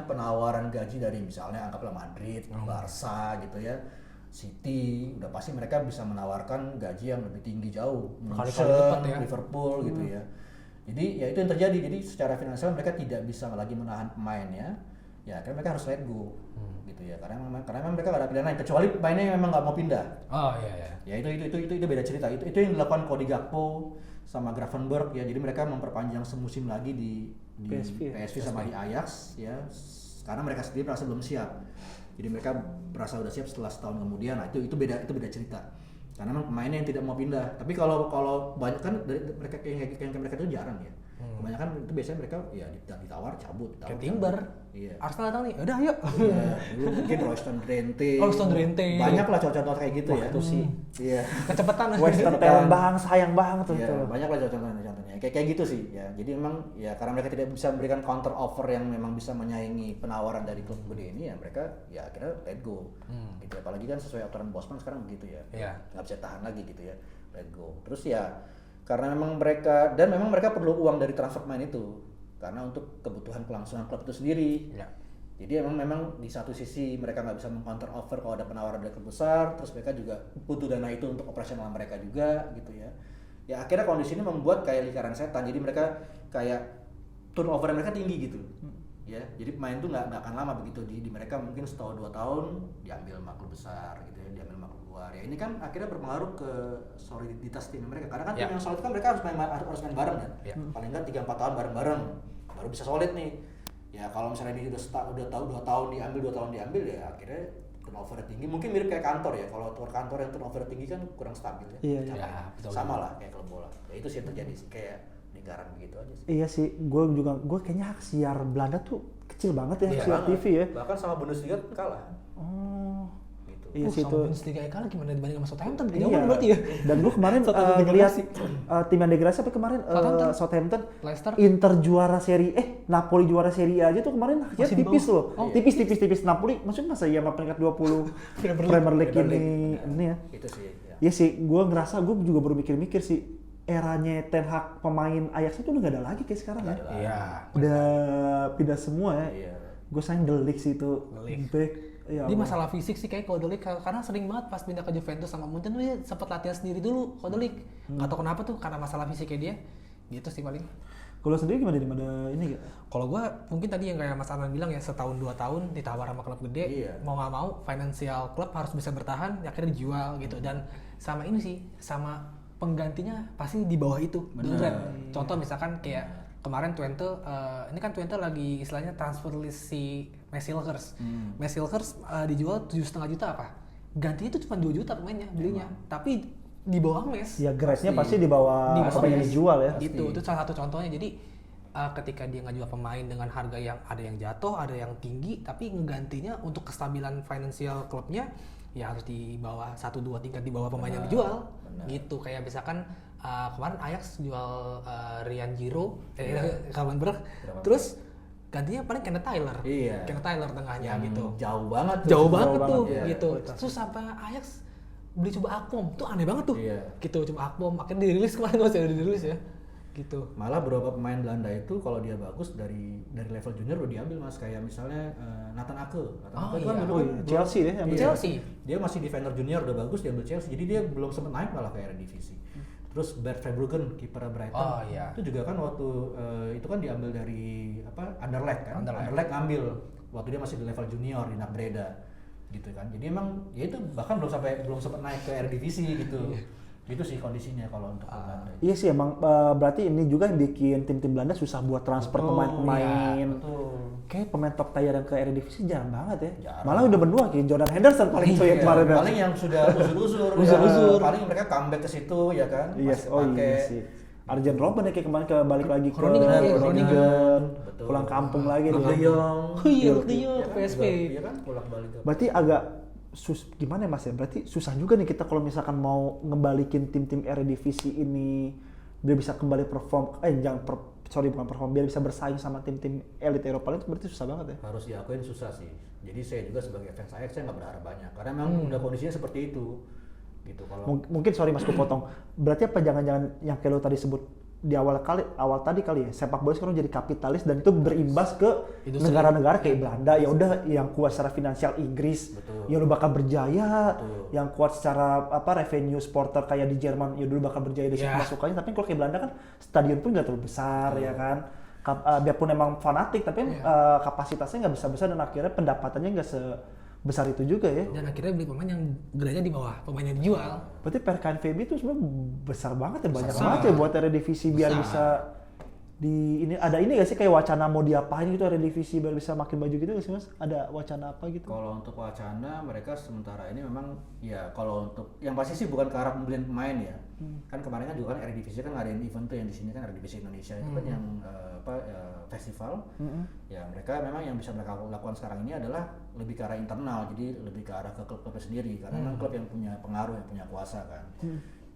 penawaran gaji dari misalnya anggaplah Madrid, Barca gitu ya, City, udah pasti mereka bisa menawarkan gaji yang lebih tinggi jauh, Berkali-kali lipat ya. Liverpool gitu ya. Jadi ya itu yang terjadi. Jadi secara finansial mereka tidak bisa lagi menahan pemainnya. Ya akhirnya mereka harus let go gitu ya. Karena memang mereka nggak ada pilihan lain kecuali pemainnya memang nggak mau pindah. Oh iya. Ya itu beda cerita. Itu yang dilakukan Cody Gakpo sama Gravenberch ya. Jadi mereka memperpanjang semusim lagi di PSV sama di Ajax ya. Karena mereka sendiri merasa belum siap. Jadi mereka merasa udah siap setelah setahun kemudian. Nah, itu beda cerita. Karena memang pemainnya yang tidak mau pindah. Tapi kalau banyak kan dari mereka yang mereka itu jarang ya. Kebanyakan itu biasanya mereka ya ditawar cabut. Kayak Timber. Iya. Arsenal datang nih, udah ayo. Iya, dulu mungkin Royston Drenthe. Banyak lah contoh-contoh kayak gitu ya. Itu sih. Iya. Kecepatan. Western talent bang, sayang banget tuh. Iya, banyak lah contohnya. Kayak gitu sih ya. Jadi memang ya karena mereka tidak bisa memberikan counter offer yang memang bisa menyaingi penawaran dari klub gede ini ya mereka ya akhirnya let go. Gitu. Apalagi kan sesuai aturan Bosman sekarang begitu ya. Iya. Nggak bisa tahan lagi gitu ya. Let go. Terus ya karena memang mereka perlu uang dari transfer pemain itu karena untuk kebutuhan kelangsungan klub itu sendiri. Iya. Jadi memang di satu sisi mereka nggak bisa meng-counter offer kalau ada penawaran dari klub besar, terus mereka juga butuh dana itu untuk operasional mereka juga gitu ya. Ya akhirnya kondisi ini membuat kayak lingkaran setan. Jadi mereka kayak turnover mereka tinggi gitu. Ya, jadi pemain tuh nggak akan lama begitu di mereka mungkin setahun 2 tahun diambil sama klub besar gitu ya, diambil sama klub luar. Ya ini kan akhirnya berpengaruh ke soliditas tim mereka. Karena kan tim yang solid kan mereka harus main bareng kan. Paling nggak 3-4 tahun bareng-bareng baru bisa solid nih. Ya kalau misalnya ini udah tahu 2 tahun diambil ya akhirnya turnover tinggi. Mungkin mirip kayak kantor ya. Kalau kantor yang turnover tinggi kan kurang stabil ya. Iya. Ya, betul. Sama lah kayak klub bola. Ya itu sih yang terjadi sih kayak lingkaran begitu aja sih. Iya sih, gue kayaknya hak siar Belanda tuh kecil banget ya, Iya, siar banget. TV ya. Bahkan sama Bundesliga kalah. Oh, Gitu. iya sih itu. Bundesliga kalah gimana dibanding sama Southampton? Iya. Jauh berarti ya. Dan gue kemarin Southampton lihat degradasi. tim yang degradasi apa kemarin Southampton. Southampton, Leicester. Inter juara Serie Napoli juara Serie A aja tuh kemarin akhirnya Masih di tipis bawah. loh. Oh. Tipis Napoli maksudnya masa ya sama peringkat 20 Premier League ini ya. Itu sih ya. Iya sih, gue ngerasa gue juga baru mikir-mikir sih eranya Ten Hag pemain Ajax itu udah gak ada lagi kayak sekarang ya. Iya. Udah pindah semua ya. Iya. Gue sayang The Ligt sih itu. De Ligt. Back. Ya Dia Allah. masalah fisik sih kayak kalau De Ligt karena sering banget pas pindah ke Juventus sama Munchen tuh dia sempat latihan sendiri dulu kalau De Ligt. Nggak tahu kenapa tuh karena masalah fisiknya dia. Gitu sih paling. Kalau sendiri gimana ada ini gak? Kalau gue mungkin tadi yang kayak Mas Arman bilang ya, setahun 2 tahun ditawar sama klub gede, Iya. mau nggak mau financial klub harus bisa bertahan, akhirnya dijual gitu. Dan sama ini sih, sama penggantinya pasti di bawah itu. Bener. Contoh misalkan kayak kemarin Twente, ini kan Twente lagi istilahnya transfer list si Messi Hilgers. Messi Hilgers dijual 7,5 juta apa? Gantinya itu cuma 2 juta pemainnya belinya. Tapi di bawah Mes. Ya grade-nya Pasti. pasti di bawah Di bawah apa yang Mes. dijual ya. Gitu, itu salah satu contohnya. Jadi ketika dia ngejual pemain dengan harga yang ada yang jatuh, ada yang tinggi, tapi ngegantinya untuk kestabilan financial klubnya ya harus di bawah 1, 2 tingkat di bawah pemain yang dijual. Gitu, kayak misalkan kemarin Ajax jual Ryan Giro, Gravenberch, terus gantinya paling Kenneth Tyler. Iya. Kenneth Tyler tengahnya Yang gitu. jauh banget tuh. Jauh banget banget, tuh iya. gitu. Terus sampai Ajax beli coba Akpom, tuh aneh banget tuh. Iya. Gitu, coba Akpom akhirnya dirilis kemarin, masih ada dirilis ya. Gitu. Malah beberapa pemain Belanda itu kalau dia bagus dari level junior udah diambil Mas, kayak misalnya Nathan Ake. Nathan Ake itu kan iya. dulu Oh, kan iya. Chelsea deh yang Iya. Chelsea. Dia masih defender junior udah bagus diambil Chelsea. Jadi dia belum sempat naik malah ke Eredivisie. Terus Bert Verbruggen kiper Brighton. Oh, iya. Itu juga kan waktu itu kan diambil dari Anderlecht kan. Anderlecht. Anderlecht ngambil waktu dia masih di level junior di NAC Breda. Gitu kan. Jadi emang ya itu bahkan belum sempat naik ke Eredivisie gitu. Itu sih kondisinya kalau untuk Belanda. Iya sih emang berarti ini juga yang bikin tim-tim Belanda susah buat transfer Betul, pemain-pemain. iya, betul. Kayak pemain top tier yang ke Eredivisie jarang banget ya. Jarang. Malah udah berdua kayak Jordan Henderson paling cuy Iya, kemarin ya. paling yang sudah usur-usur, Usur-usur. paling mereka comeback ke situ ya kan, Yes, masih oh kepake. iya sih. Arjen Robben ya kayak kemarin balik lagi ke Groningen, iya, Groningen, Betul. pulang kampung lagi Luke dia. de Jong. Oh iya, Luke de Iya Jong, kan, PSV. Iya kan, pulang balik ke. Berarti agak gimana ya Mas ya? Berarti susah juga nih kita kalau misalkan mau ngebalikin tim-tim Eredivisie ini biar bisa kembali perform, bukan perform, biar bisa bersaing sama tim-tim elit Eropa itu berarti susah banget ya. Harus diakuin susah sih. Jadi saya juga sebagai fans Ajax saya nggak berharap banyak, karena memang udah kondisinya seperti itu. Gitu kalau. Mungkin sorry Mas, kupotong. Berarti apa jangan-jangan yang kayak lo tadi sebut di awal tadi kali ya, sepak bola sekarang jadi kapitalis dan itu berimbas ke Industri. negara-negara kayak Belanda. Ya udah yang kuat secara finansial Inggris, Betul. ya lu bakal berjaya. Betul. Yang kuat secara revenue supporter kayak di Jerman, ya dulu bakal berjaya dari Ya. masukannya. Tapi kalau kayak Belanda kan stadion pun nggak terlalu besar ya kan. Biarpun emang fanatik, tapi kapasitasnya nggak besar-besar dan akhirnya pendapatannya nggak sebesar itu juga ya. Dan akhirnya beli pemain yang gradenya di bawah pemain yang dijual. Berarti per KNVB itu sebenarnya besar banget ya, banyak Besar. banget ya buat Eredivisie biar Besar. bisa di ini. Ada ini gak sih kayak wacana mau diapain gitu Eredivisie biar bisa makin baju gitu gak sih Mas? Ada wacana apa gitu? Kalau untuk wacana mereka sementara ini memang ya kalau untuk yang pasti sih bukan ke arah pembelian pemain ya. Kan kemarin kan juga kan Eredivisie kan ngadain event tuh yang di sini kan Eredivisie Indonesia itu kan yang festival. Ya mereka memang yang bisa mereka lakukan sekarang ini adalah lebih ke arah internal, jadi lebih ke arah ke klub-klubnya sendiri karena memang klub yang punya pengaruh, yang punya kuasa kan.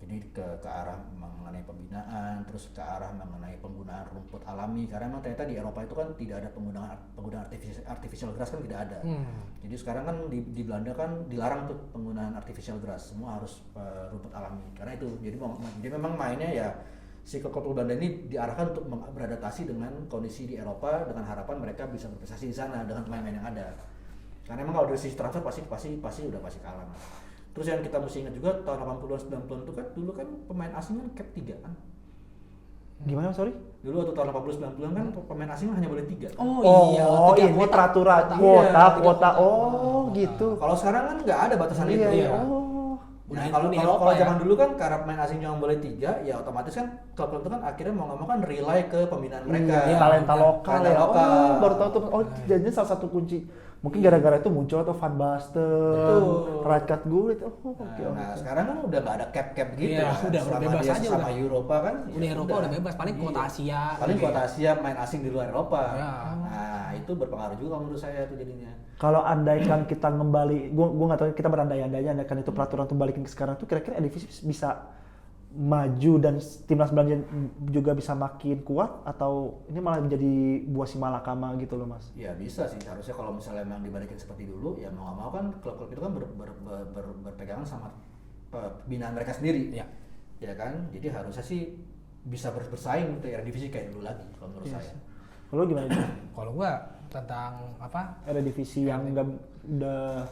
Jadi ke arah mengenai pembinaan, terus ke arah mengenai penggunaan rumput alami karena memang ternyata di Eropa itu kan tidak ada penggunaan artificial grass kan tidak ada. Jadi sekarang kan di Belanda kan dilarang tuh penggunaan artificial grass, semua harus rumput alami karena itu. Jadi memang mainnya ya si klub Belanda ini diarahkan untuk beradaptasi dengan kondisi di Eropa dengan harapan mereka bisa berprestasi di sana dengan pemain-pemain yang ada. Karena memang kalau dari sisi transfer pasti udah kalah. Terus yang kita mesti ingat juga tahun 80-an 90-an itu kan dulu kan pemain asing kan cap 3 kan. Gimana sorry? Dulu waktu tahun 80-90-an kan pemain asing hanya boleh 3. Oh, tiga ini kuota. peraturan kuota. Oh, gitu. Kalau sekarang kan nggak ada batasan itu. Iya. Ya. Oh. Nah, Uni kalau Eropa ya. zaman dulu kan karena pemain asing cuma boleh 3, ya otomatis kan klub-klub itu kan akhirnya mau nggak mau kan rely ke pembinaan mereka. Iya, talenta lokal Talenta ya. lokal. Oh, baru tahu tuh. Oh, jadinya salah satu kunci. Mungkin gara-gara itu muncul atau Van Basten, Betul. Radkat Gullit. Oh, oke. Nah, sekarang kan udah nggak ada cap gitu. Iya, kan. udah Selama bebas dia aja sama udah. Eropa kan. Uni ya Eropa udah bebas, paling kuota Iya. Asia. Paling gitu. kuota Asia main asing di luar Eropa. Ya. Nah, itu berpengaruh juga menurut saya tuh jadinya. Kalau andaikan kita gua nggak tahu kita berandai-andainya andaikan itu peraturan tuh balikin ke sekarang tuh kira-kira Eredivisie bisa maju dan timnas Belanda juga bisa makin kuat atau ini malah menjadi buah si malakama gitu loh Mas? Ya bisa sih, harusnya kalau misalnya memang dibalikin seperti dulu, ya mau nggak mau kan klub-klub itu kan berpegangan sama pembinaan mereka sendiri. Iya. Ya kan, jadi harusnya sih bisa bersaing untuk Eredivisie kayak dulu lagi kalau menurut saya. Kalau gimana? Kalau gua tentang apa? Eredivisie yang udah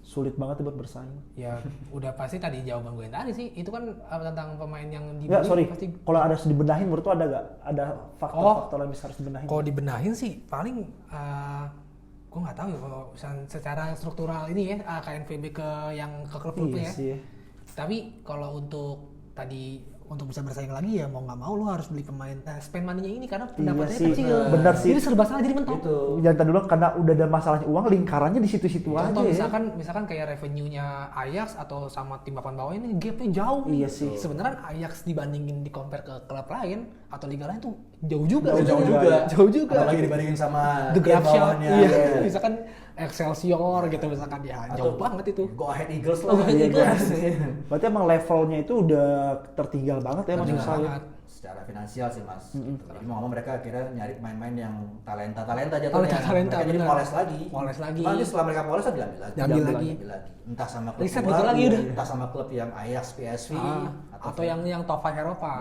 sulit banget buat bersaing. Ya udah pasti tadi jawaban gue yang tadi sih. Itu kan tentang pemain yang Enggak, sorry. pasti. Kalau ada harus dibenahin menurut lu ada nggak? Ada faktor-faktor yang bisa harus dibenahin? Kalau dibenahin sih paling gue nggak tahu ya kalau secara struktural ini ya KNVB ke klub-klubnya Iya ya. sih. Tapi kalau untuk tadi untuk bisa bersaing lagi ya mau nggak mau lo harus beli pemain spend money-nya ini karena pendapatannya sih, kecil. bener sih. Jadi serba salah jadi mentok. Itu. Yang tadi dulu karena udah ada masalahnya uang, lingkarannya di situ-situ aja. Contoh Ya. misalkan kayak revenue-nya Ajax atau sama tim papan bawah ini gap-nya jauh nih. Iya sih. Sebenarnya Ajax dibandingin di compare ke klub lain atau liga lain tuh jauh juga. Jauh sebenarnya. juga. Jauh juga. Apalagi dibandingin sama The Graph Shot. bawahnya. Iya. Misalkan Excelsior gitu misalkan ya jauh banget itu. Go Ahead Eagles lah. Go Ahead Iya, Eagles. Berarti emang levelnya itu udah tertinggal banget ya maksud Tertinggal saya. banget. Secara finansial sih mas. Gitu. Jadi mau ngomong mereka akhirnya nyari main-main yang talenta jatuhnya. Talenta, mereka jadi bener. moles lagi. Moles lagi. Nanti setelah mereka moles diambil lagi. Diambil lagi. Entah sama klub Riset luar, gitu lagi udah. entah sama klub yang Ajax, PSV, Atau yang top 5 Eropa.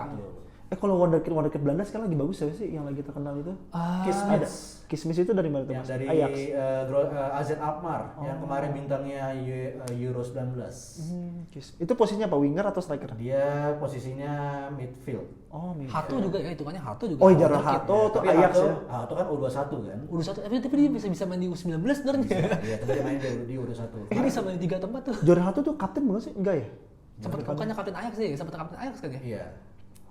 Kalau wonderkid Belanda sekarang lagi bagus ya sih yang lagi terkenal itu? Kismis itu dari mana tuh yang Mas? dari Ajax. AZ Alkmaar yang kemarin bintangnya Euro 19. Itu posisinya apa, winger atau striker? Dia posisinya midfield. Oh, Hato juga ya hitungannya Hato juga. Oh, Jarro wonderkid. Hato tuh Tapi Ajax Hato- ya. Hato kan U21 kan? Udah satu, tapi dia bisa main di U19 sebenarnya. Iya, tapi dia main di U21. Ini bisa main di 3 tempat tuh. Jarro Hato tuh kapten bukan sih? Enggak ya? Sempat bukannya kapten Ajax sih, sempat kapten Ajax kan ya? Iya.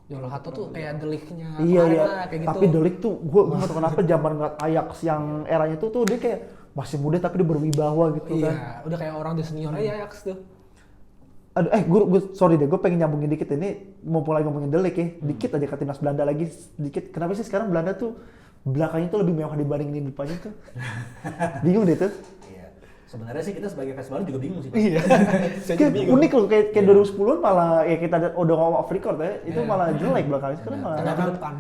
Jarro Hato tuh kayak deliknya Iya, kemarin iya. lah, kayak gitu. Tapi Delik tuh gue nggak tahu kenapa zaman ngeliat Ajax yang eranya tuh dia kayak masih muda tapi dia berwibawa gitu Iya, kan. udah kayak orang udah senior aja Ajax tuh. Aduh, gue sorry deh, gue pengen nyambungin dikit ini, mau mulai ngomongin Delik ya, dikit aja ke timnas Belanda lagi, sedikit. Kenapa sih sekarang Belanda tuh belakangnya tuh lebih mewah dibandingin depannya tuh? Bingung deh tuh. Iya. Sebenarnya sih kita sebagai fans baru juga bingung sih. Pak. Iya. Kayak unik loh, kayak 2010-an malah ya kita udah ngomong off record ya, itu Iya. malah jelek belakangnya, sekarang malah. Karena ke kan depan.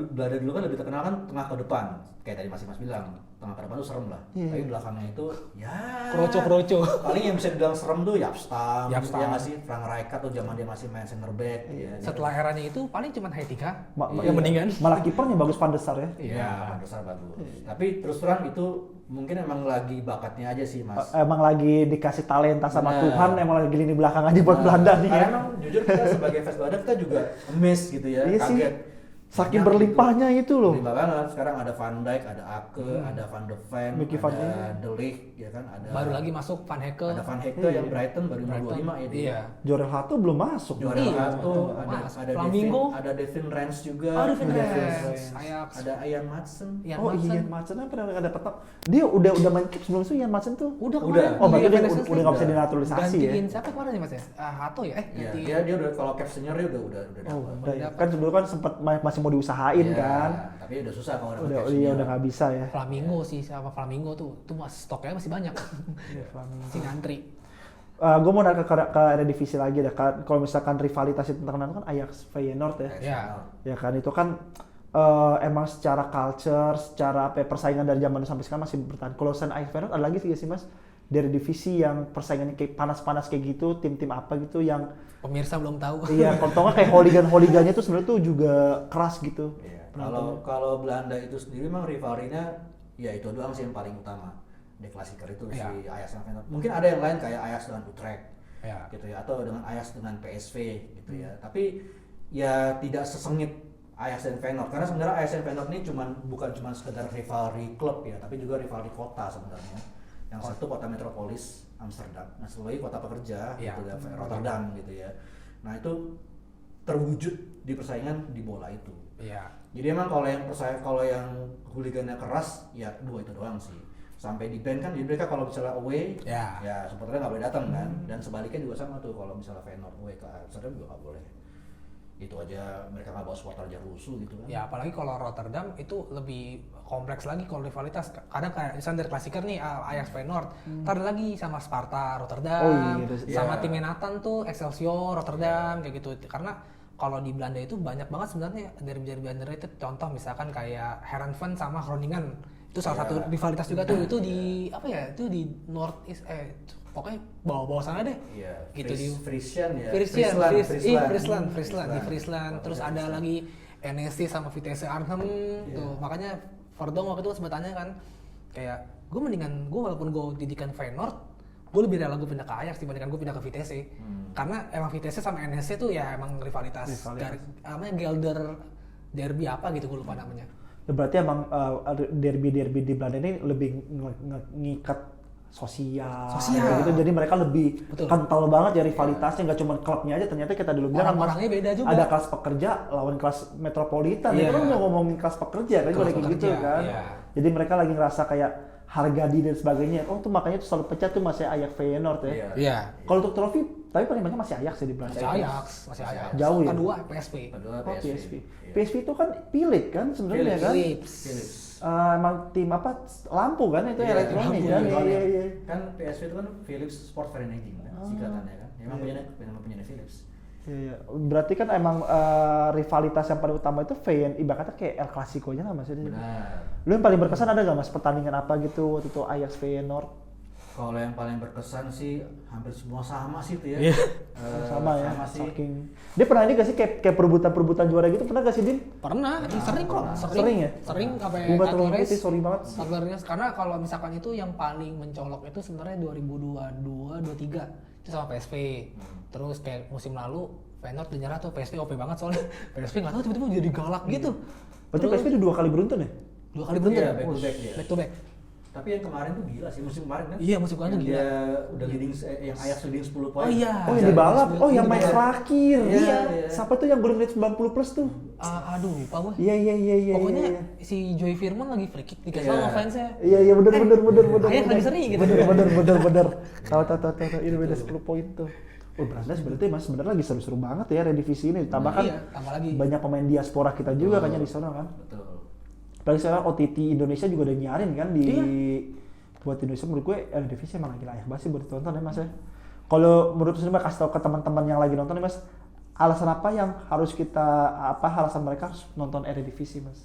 Belanda dulu kan lebih terkenal kan tengah ke depan. Kayak tadi Mas bilang, tengah ke depan tuh serem lah. Iya. Tapi belakangnya itu ya Kroco. paling yang bisa dibilang serem tuh Yapstam, Yapstam. ya ngasih Frank Rijkaard tuh zaman dia masih main center back. Ya, Setelah eranya itu paling cuma Heitinga Ma- yang mendingan. Malah kipernya bagus Van der Sar ya. Iya, besar bagus. Tapi terus terang itu mungkin emang lagi bakatnya aja sih Mas. Emang lagi dikasih talenta sama Bener. Tuhan, emang lagi lini belakang aja buat Belanda nih Karena ya. emang jujur kita sebagai fans Belanda kita juga amazed gitu ya, Iya sih. kaget. Saking Banyak berlimpahnya itu loh. Berlimpah banget. Sekarang ada Van Dijk, ada Ake, ada Van de Ven, Mickey Van ada Dijk. De Ligt, ya kan, ada Baru lagi masuk Van Hecke. ada Van Hecke yang Brighton baru 25 ya dia. Iya. Jorel Hato belum masuk. Juara Iya, satu, Mas. ada Flamingo. Devin Range juga. Oh, Devin Ada Range. Ajax. Ada Ian Madsen. Ian Oh Madsen. iya, Madsen apa pernah ada petang. Dia udah main kick sebelum itu Ian Madsen tuh. Udah Udah. kemarin. Oh, berarti di dia Evanescence udah League. nggak bisa dinaturalisasi ya. Gantiin siapa kemarin nih Mas ya? Hato ya? Iya, Gantiin. dia udah kalau cap seniornya udah Oh, dapat. udah ya. Kan sebelum kan sempat masih mau diusahain Iya, kan. Tapi udah susah kalau Udah cap iya senior. udah nggak bisa ya. Flamingo sih, siapa Flamingo tuh stoknya masih banyak. Si ngantri. Gue mau nanya ke Eredivisie lagi deh. Kalau misalkan rivalitas itu terkenal kan Ajax Feyenoord ya. Ya. Ya kan itu kan emang secara culture, secara apa ya, persaingan dari zaman dulu sampai sekarang masih bertahan. Kalau selain Ajax Feyenoord ada lagi sih sih Mas dari divisi yang persaingannya kayak panas-panas kayak gitu, tim-tim apa gitu yang Pemirsa belum tahu. iya, kalau nggak kayak holigan-holigannya tuh sebenarnya tuh juga keras gitu. Iya. Kalau Belanda itu sendiri memang rivalrinya ya itu doang sih yang paling utama. The Klassiker itu Iya. si Ajax sama Feyenoord. Mungkin ada yang lain kayak Ajax dengan Utrecht Ya. gitu ya, atau dengan Ajax dengan PSV gitu ya. Tapi ya tidak sesengit Ajax dan Feyenoord karena sebenarnya Ajax dan Feyenoord ini bukan cuma sekedar rivalry klub ya, tapi juga rivalry kota sebenarnya. Yang satu kota metropolis Amsterdam, nah satu lagi kota pekerja Iya. gitu ya, Rotterdam gitu ya. Nah itu terwujud di persaingan di bola itu. Iya. Jadi emang kalau yang hooligannya keras ya dua itu doang sih. Sampai di ban kan, jadi mereka kalau misalnya away Ya. supporternya nggak boleh datang kan. Dan sebaliknya juga sama tuh kalau misalnya Feyenoord away ke Amsterdam juga nggak boleh. Itu aja mereka nggak bawa supporter aja rusuh gitu kan. Ya apalagi kalau Rotterdam itu lebih kompleks lagi kalau rivalitas. Kadang kayak misalnya dari Klassiker nih Ajax Feyenoord, ntar ada lagi sama Sparta Rotterdam, Oh iya, sama iya. tim Nathan tuh Excelsior Rotterdam kayak gitu. Karena kalau di Belanda itu banyak banget sebenarnya dari underrated. Contoh misalkan kayak Herenveen sama Groningen. Itu salah satu rivalitas juga tuh. Itu di apa ya? Itu di North East pokoknya bawah-bawah sana deh. Iya. Gitu di Frisian ya. Friesland. Friesland. Di Friesland. Terus ada lagi NEC sama Vitesse Arnhem tuh. Makanya Verdong waktu itu sempat tanya kan kayak gue walaupun gue didikan Feyenoord, gue lebih rela gue pindah ke Ajax dibandingkan gue pindah ke Vitesse. Karena emang Vitesse sama NSC tuh ya emang rivalitas. Dari Gelder derby apa gitu gue lupa namanya. Berarti emang derby di Belanda ini lebih ngikat sosial gitu, jadi mereka lebih kental banget ya rivalitasnya, nggak cuma klubnya aja, ternyata kita dulu bilang orang-orangnya beda juga. Ada kelas pekerja lawan kelas metropolitan, itu kan ngomongin kelas pekerja kan, kayak gitu kan. Jadi mereka lagi ngerasa kayak harga diri dan sebagainya. Oh tuh makanya tuh selalu pecah tuh masih Ajax Feyenoord ya. Iya. Kalau untuk trofi, tapi paling banyak masih Ajax ya di Belanda. Masih Ajax. Jauh ya. Kedua PSV. PSV. PSV itu kan Philips kan sebenarnya kan. Philips. Emang tim apa lampu kan itu elektronik kan. Iya. Kan PSV itu kan Philips Sport Vereniging kan, singkatannya kan. Emang punya Philips. Iya. Berarti kan emang rivalitas yang paling utama itu ibaratnya kayak El Clasico-nya lah Mas. Benar. Lu yang paling berkesan ada gak Mas pertandingan apa gitu waktu itu Ajax Feyenoord? Kalau yang paling berkesan sih hampir semua sama sih tuh ya. Iya. Sama ya. sih. Saking. Dia pernah ini gak sih kayak perebutan juara gitu, pernah gak sih Din? Pernah, sering kok. Sering ya? Sering sampai Gua nggak terlalu ngerti, sorry banget. Tatlernya karena kalau misalkan itu yang paling mencolok itu sebenarnya 2022-23 itu sama PSV. Terus kayak musim lalu Feyenoord udah nyerah tuh, PSV OP banget soalnya. PSV nggak tahu tiba-tiba jadi galak gitu. Berarti PSV udah 2 kali beruntun ya? 2 kali beruntun. Iya, back to back. Tapi yang kemarin tuh gila sih, musim kemarin kan. Iya, musim kemarin tuh gila. Dia udah leading, yang Ajax leading 10 poin. Oh iya. Oh yang di balap, oh yang match Iya. terakhir. Iya. Siapa tuh yang golin menit 90 plus tuh? Aduh, lupa gue. Iya. Pokoknya iya. si Joey Firman lagi free kick dikasih sama fansnya. Iya bener. Ajax lagi seri gitu. Bener. Tahu. Ini beda 10 poin tuh. Oh Belanda sebenarnya Mas sebenarnya lagi seru-seru banget ya redivisi ini. Tambah kan tambah lagi. banyak pemain diaspora kita juga kan di sana kan. Betul. Apalagi sekarang OTT Indonesia juga udah nyarin kan di buat Indonesia. Menurut gue redivisi emang lagi layak banget sih buat ditonton ya Mas ya. Kalau menurut saya kasih tahu ke teman-teman yang lagi nonton nih Mas, alasan apa yang harus alasan mereka harus nonton Eredivisie Mas?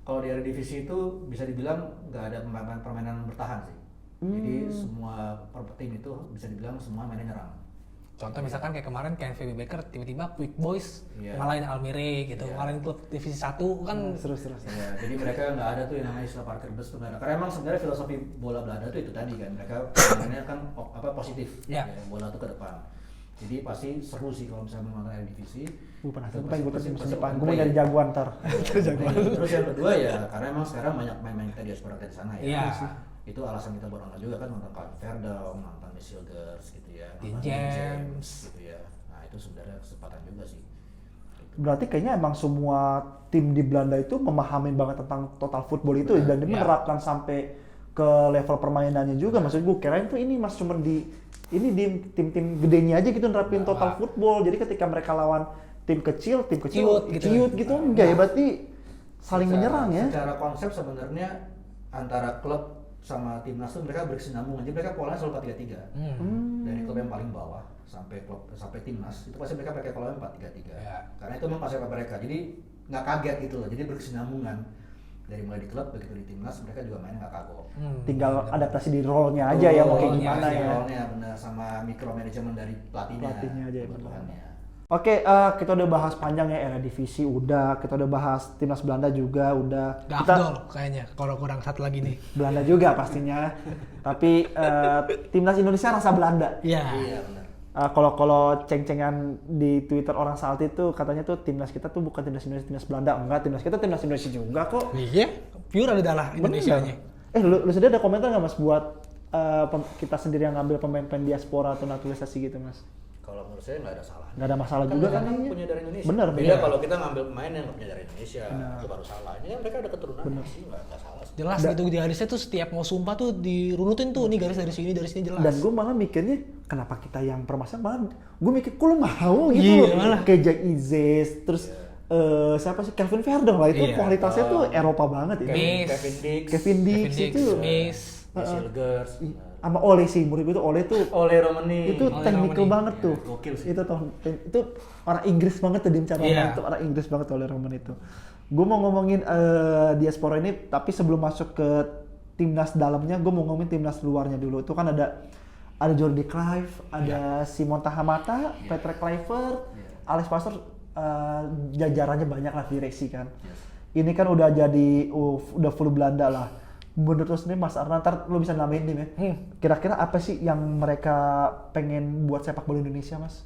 Kalau di Eredivisie itu bisa dibilang nggak ada permainan bertahan sih. Jadi semua tim itu bisa dibilang semua mainnya nyerang. Contoh misalkan kayak kemarin kayak VB Becker tiba-tiba Quick Boys Iya. ngalahin Almere gitu, ngalahin klub divisi 1 kan Seru. Ya, jadi mereka nggak ada tuh yang namanya istilah parkir bus tuh nggak ada. Karena emang sebenarnya filosofi bola Belanda tuh itu tadi kan, mereka mainnya kan positif, Ya. bola tuh ke depan. Jadi pasti seru sih kalau misalnya menonton Eredivisie. Gue penasaran, Itu pengen gue pasti- musim pasti depan. open Gue mau play. nyari jagoan ntar. Terus yang kedua ya, karena emang sekarang banyak main-main kita diaspora kita di sana ya. Iya. Itu alasan kita buat nonton juga kan, nonton Van Verdam, nonton Michilgers gitu ya, Dean nonton James gitu ya. Nah itu sebenarnya kesempatan juga sih. Berarti kayaknya emang semua tim di Belanda itu memahami banget tentang total football itu dan dia Ya. menerapkan sampai ke level permainannya juga. Maksud gue kirain tuh ini Mas cuma di tim-tim gedenya aja gitu nerapin total football. Jadi ketika mereka lawan tim kecil Ciut gitu. ciut gitu enggak ya, berarti saling menyerang ya. Secara konsep sebenarnya antara klub sama timnas tuh mereka berkesinambungan. Jadi mereka polanya selalu 4-3-3. Dari klub yang paling bawah sampai timnas itu pasti mereka pakai pola 4-3-3. Ya. Karena itu memang konsep mereka. Jadi nggak kaget gitu loh. Jadi berkesinambungan. Dari mulai di klub begitu di timnas mereka juga main nggak kagok. Tinggal adaptasi di role-nya aja ya mau kayak role-nya gimana aja, ya. Role-nya benar sama micromanagement dari Pelatihnya aja ya, kebutuhannya. Oke, kita udah bahas panjang ya Eredivisie udah, kita udah bahas timnas Belanda juga udah. Gak Kita afdol kayaknya kalau kurang satu lagi nih. Belanda juga pastinya. Tapi timnas Indonesia rasa Belanda. Iya. Iya benar. Kalau ceng-cengan di Twitter orang Salty tuh katanya tuh timnas kita tuh bukan timnas Indonesia, timnas Belanda. Enggak, timnas kita timnas Indonesia juga kok. Iya, pure adalah Indonesianya. Lu sendiri ada komentar nggak Mas buat kita sendiri yang ngambil pemain-pemain diaspora atau naturalisasi gitu Mas? Kalau menurut saya nggak ada salah. Nggak ada masalah juga kan? mereka punya dari Indonesia. Bener, Beda bener. kalau kita ngambil pemain yang nggak punya dari Indonesia, itu baru salah. Ini kan mereka ada keturunan sih, nggak salah. Jelas gitu di garisnya tuh setiap mau sumpah tuh dirunutin tuh nih garis dari sini jelas. Dan gue malah mikirnya kenapa kita yang permasalahan, malah gue mikir kok lu mau gitu Iya, loh. malah. Kayak Jack Izes, terus siapa sih Kelvin Verdong lah itu Iya. kualitasnya tuh Eropa banget ya. Miss. Kevin Dix, itu Smith. Silgers, sama Ole sih, menurut gue tuh Ole tuh Ole Romani. itu technical Romani. banget tuh. Ya, gokil sih. Itu orang Inggris banget tuh dia cara Iya. main tuh orang Inggris banget Ole Roman itu. Gue mau ngomongin diaspora ini, tapi sebelum masuk ke timnas dalamnya, gue mau ngomongin timnas luarnya dulu. Itu kan ada Jordi Cruyff, ada Simon Tahamata, Patrick Kluivert, Alex Pastoor, jajarannya banyak lah direksi kan. Ini kan udah jadi udah full Belanda lah. menurut lo sendiri Mas Arnan, ntar lo bisa namain tim ya. Kira-kira apa sih yang mereka pengen buat sepak bola Indonesia, Mas?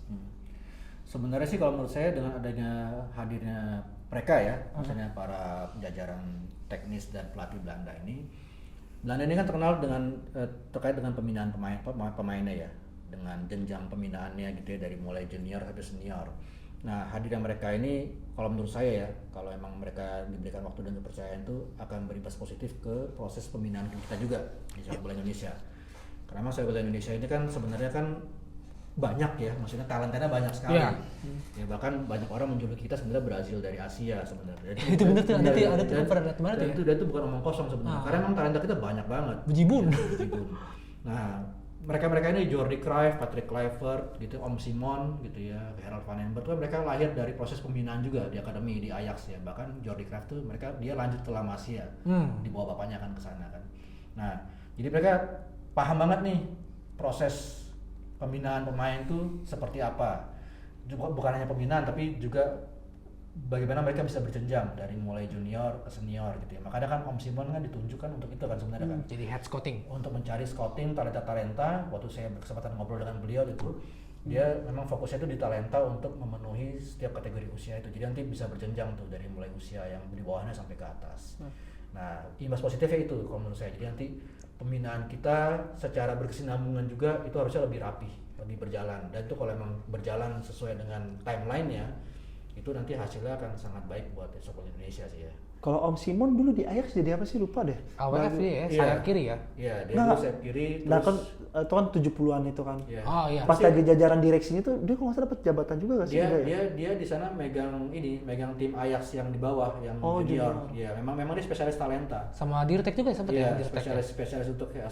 Sebenarnya sih kalau menurut saya dengan adanya hadirnya mereka ya, maksudnya para jajaran teknis dan pelatih Belanda ini kan terkenal dengan terkait dengan pembinaan pemainnya ya, dengan jenjang pembinaannya gitu ya, dari mulai junior sampai senior. Nah, hadirnya mereka ini kalau menurut saya ya, kalau emang mereka diberikan waktu dan kepercayaan itu akan berimbas positif ke proses pembinaan kita juga di sepak bola Indonesia. Karena memang sepak bola Indonesia ini kan sebenarnya kan banyak ya, maksudnya talentanya banyak sekali. Iya. Ya bahkan banyak orang menjuluki kita sebenarnya Brazil dari Asia sebenarnya. Itu bener tuh, ada tuh Dan- pernah lihat banget dan ya. itu bukan omong kosong sebenarnya. Karena memang talenta kita banyak banget. Bejibun. Bejibun. Nah, mereka ini Jordi Cruijff, Patrick Kluivert, gitu, Om Simon, gitu ya, Gerald van den Berg, tuh mereka lahir dari proses pembinaan juga di akademi di Ajax ya. Bahkan Jordi Cruijff tuh dia lanjut ke La Masia, di bawah bapaknya kan ke sana kan. Nah, jadi mereka paham banget nih proses pembinaan pemain tuh seperti apa. Bukan hanya pembinaan tapi juga bagaimana mereka bisa berjenjang dari mulai junior ke senior gitu ya. Makanya kan Om Simon kan ditunjukkan untuk itu kan sebenarnya kan. Jadi head scouting. Untuk mencari scouting talenta-talenta. Waktu saya berkesempatan ngobrol dengan beliau itu, dia memang fokusnya itu di talenta untuk memenuhi setiap kategori usia itu. Jadi nanti bisa berjenjang tuh dari mulai usia yang di bawahnya sampai ke atas. Nah, imbas positifnya itu kalau menurut saya. Jadi nanti pembinaan kita secara berkesinambungan juga itu harusnya lebih rapi, lebih berjalan. Dan itu kalau memang berjalan sesuai dengan timeline-nya, itu nanti hasilnya akan sangat baik buat sepak bola Indonesia sih ya. Kalau Om Simon dulu di Ajax jadi apa sih, lupa deh. AWF dia ya, Iya. sayap kiri ya. Iya, dia Nah, dulu sayap kiri Nah terus kan itu kan 70-an itu kan. iya. Oh iya. Pas lagi jajaran direksinya tuh dia kalau nggak salah dapat jabatan juga gak sih? dia Enggak ya? dia di sana megang tim Ajax yang di bawah yang Oh, junior. junior. Iya, memang dia spesialis talenta. Sama Dirtek juga sempat ya, Iya, Dirtek. Ya? spesialis untuk ya,